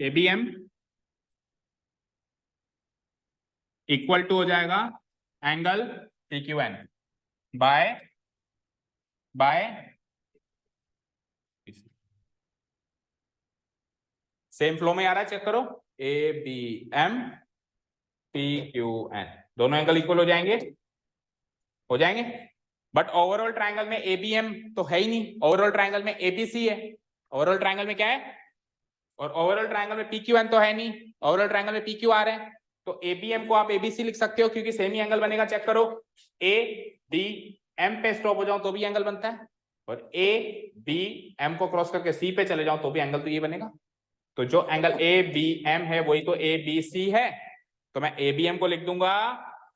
ABM equal to हो जाएगा angle PQN by same flow में आ रहा है, चेक करो, A B M P Q N, दोनों एंगल इक्वल हो जाएंगे। बट ओवरऑल ट्राइंगल में एबीएम तो है ही नहीं, ओवरऑल ट्राइंगल में एबीसी है। ओवरऑल ट्राइंगल में क्या है? और ओवरऑल ट्राइंगल में पीक्यूएन तो है नहीं, ओवरऑल ट्राइंगल में पीक्यूआर है। तो एबीएम को आप एबीसी लिख सकते हो क्योंकि सेम ही एंगल बनेगा। चेक करो, ए डी एम पे स्टॉप हो जाओ तो भी एंगल बनता है, और ए बी एम को क्रॉस करके सी पे चले जाओ तो भी एंगल तो ये बनेगा। तो जो एंगल ए बी एम है वही तो ए बी सी है, तो मैं ए बी एम को लिख दूंगा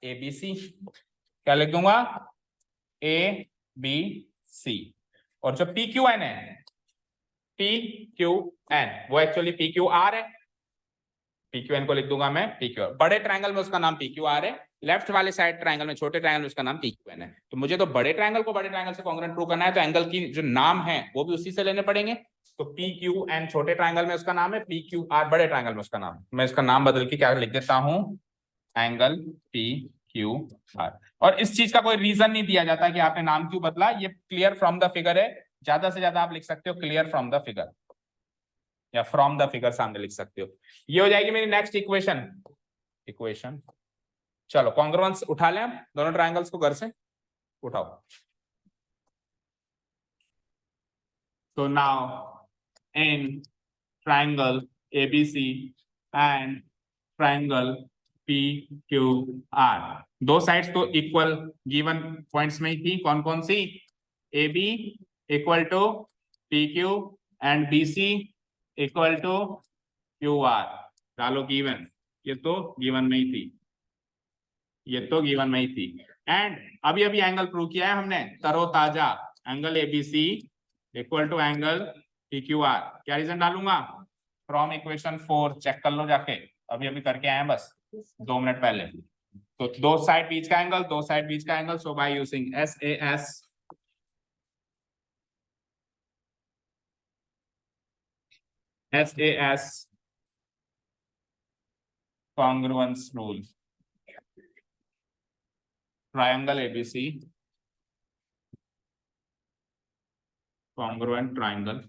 ए बी सी। क्या लिख दूंगा? A B C. और जो पी क्यू एन है, पी क्यू एन, वो एक्चुअली पी क्यू आर है। पी क्यू एन को लिख दूंगा मैं पी क्यू आर। बड़े ट्रायंगल में उसका नाम पी क्यू आर है, लेफ्ट वाले साइड ट्रायंगल में, छोटे ट्रायंगल में उसका नाम पी क्यू एन है। तो मुझे तो बड़े ट्रायंगल को बड़े ट्रायंगल से कॉन्ग्रुएंट प्रूव करना है, तो एंगल की जो नाम है वो भी उसी से लेने पड़ेंगे। तो पी क्यू एन छोटे ट्रायंगल में उसका नाम है, पी क्यू आर बड़े ट्रायंगल में उसका नाम है। मैं इसका नाम बदल के क्या लिख देता हूं? Angle P Q are. और इस चीज का कोई रीजन नहीं दिया जाता कि आपने नाम क्यों बदला, ये क्लियर फ्रॉम द फिगर है। ज्यादा से ज्यादा आप लिख सकते हो क्लियर फ्रॉम द फिगर, या फ्रॉम द फिगर सामने लिख सकते हो। ये हो जाएगी मेरी नेक्स्ट इक्वेशन। चलो कॉन्ग्रुएंस उठा लें हम दोनों ट्रायंगल्स को घर से उठाओ। So now in triangle ABC and triangle PQR, दो साइड्स तो इक्वल गिवन पॉइंट्स में ही थी, कौन कौन सी? AB equal to PQ and BC equal to QR। डालो गिवन, ये तो गिवन में ही थी, एंड अभी एंगल प्रूव किया है हमने तरोताजा, angle ABC equal to angle PQR। क्या रीजन डालूंगा? फ्रॉम इक्वेशन 4, चेक कर लो जाके, अभी करके आए बस 2 मिनट पहले। तो दो साइड बीच का angle, so by using SAS congruence rule, triangle ABC congruent triangle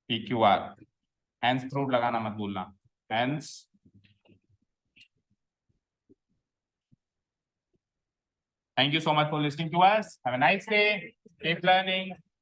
PQR, hence proof लगाना मत भूलना, hence thank you so much for listening to us. Have a nice day. Keep learning.